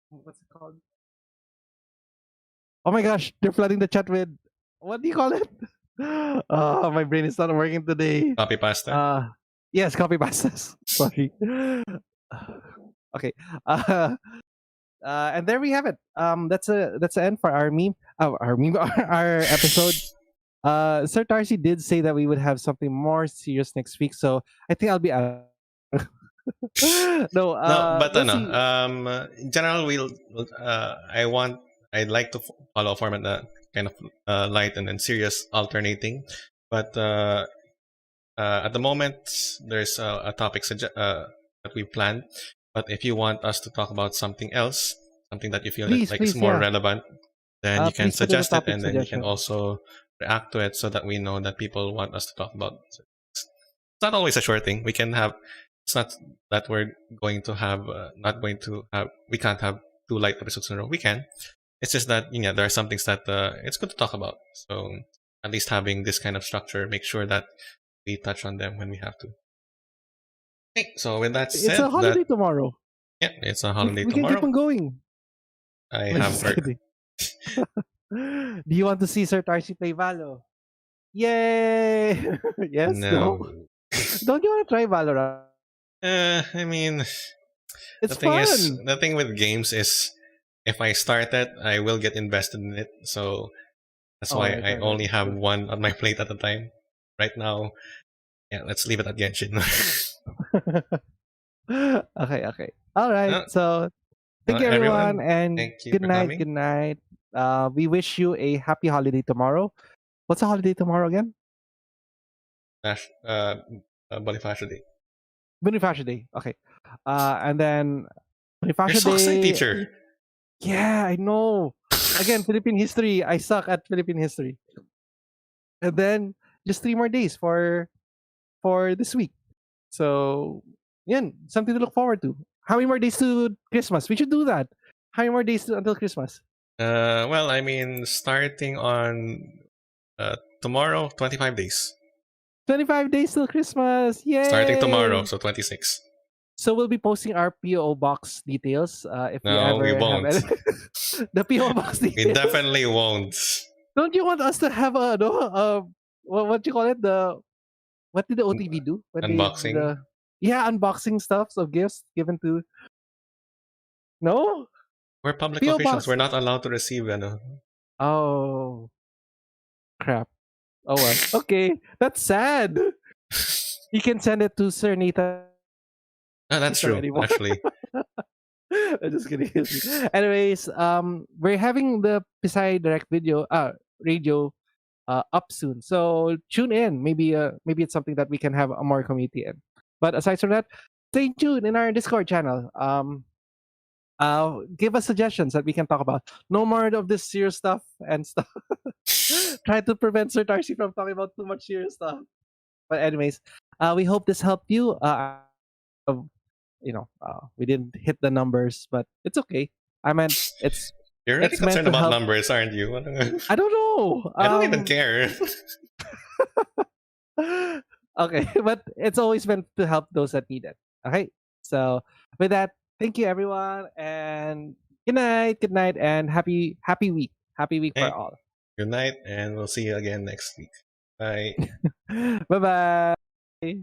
what's it called? Oh my gosh, they're flooding the chat with what do you call it? Oh, my brain is not working today. Copy pasta. Yes, copy pastas. Sorry. Okay. Uh, and there we have it. That's the end for our meme. Our meme. Our episode. Sir Darcy did say that we would have something more serious next week, so I think I'll be out. No, No, but we'll see. in general, I'd like to follow a format that kind of light and then serious alternating. But at the moment, there's a topic that we planned. But if you want us to talk about something else, something that you feel that Please, like is please, more yeah. relevant, then you can Please put in a suggest it, topic and then you can suggestion. also react to it so that we know that people want us to talk about. It's not always a sure thing. We can have. It's not that we're going to have. Not going to have. We can't have 2 light episodes in a row. We can. It's just that there are some things that it's good to talk about. So at least having this kind of structure, make sure that we touch on them when we have to. Okay, so with that It's said, a holiday tomorrow. it's a We, holiday we can keep tomorrow. on going. I I'm have just work. kidding. Do you want to see Sir Tarcy play Valo? Yay! Yes, no. No. Don't you want to try Valorant? I mean, It's fun. the thing with games is, if I start it, I will get invested in it. So that's Oh, why right, I right, right. only That's have true. one on my plate at a time. Right now, let's leave it at Genshin. Okay, okay. All right. Uh, So thank you, everyone, everyone, and thank you good for night. Good coming. night. We wish you a happy holiday tomorrow. What's a holiday tomorrow again? Nash, Bonifacio Day. Bonifacio Day. Okay. And then You're Bonifacio so excited, Day. teacher. Yeah, I know. Again, Philippine history. I suck at Philippine history. And then just 3 more days for this week. So, yeah, something to look forward to. How many more days to Christmas? We should do that. How many more days until Christmas? Well, I mean, starting on tomorrow, 25 days. 25 days till Christmas. Starting tomorrow, Yay! so 26. So we'll be posting our PO box details if we No, we ever have won't. any. The PO box We details. definitely won't. Don't you want us to have a no? What you call it? What did the OTV do when they did Unboxing. the unboxing stuffs of gifts given to? No, We're public PO officials. box. We're not allowed to receive Oh crap. Oh well. Okay, that's sad. You can send it to Sir Nathan. That's true, Anymore. actually. I'm just kidding. Anyways, we're having the Pisay Direct radio up soon. So tune in. Maybe it's something that we can have a more community in. But aside from that, stay tuned in our Discord channel. Give us suggestions that we can talk about. No more of this serious stuff and stuff. Try to prevent Sir Tarcy from talking about too much serious stuff. But anyways, we hope this helped you. We didn't hit the numbers, but it's okay. I meant You're really it's meant concerned to about help. numbers, aren't you? I don't know. I don't even care. Okay, but it's always meant to help those that need it. Okay, so with that, thank you everyone, and good night, and happy week, for Okay. all. Good night, and we'll see you again next week. Bye. Bye bye.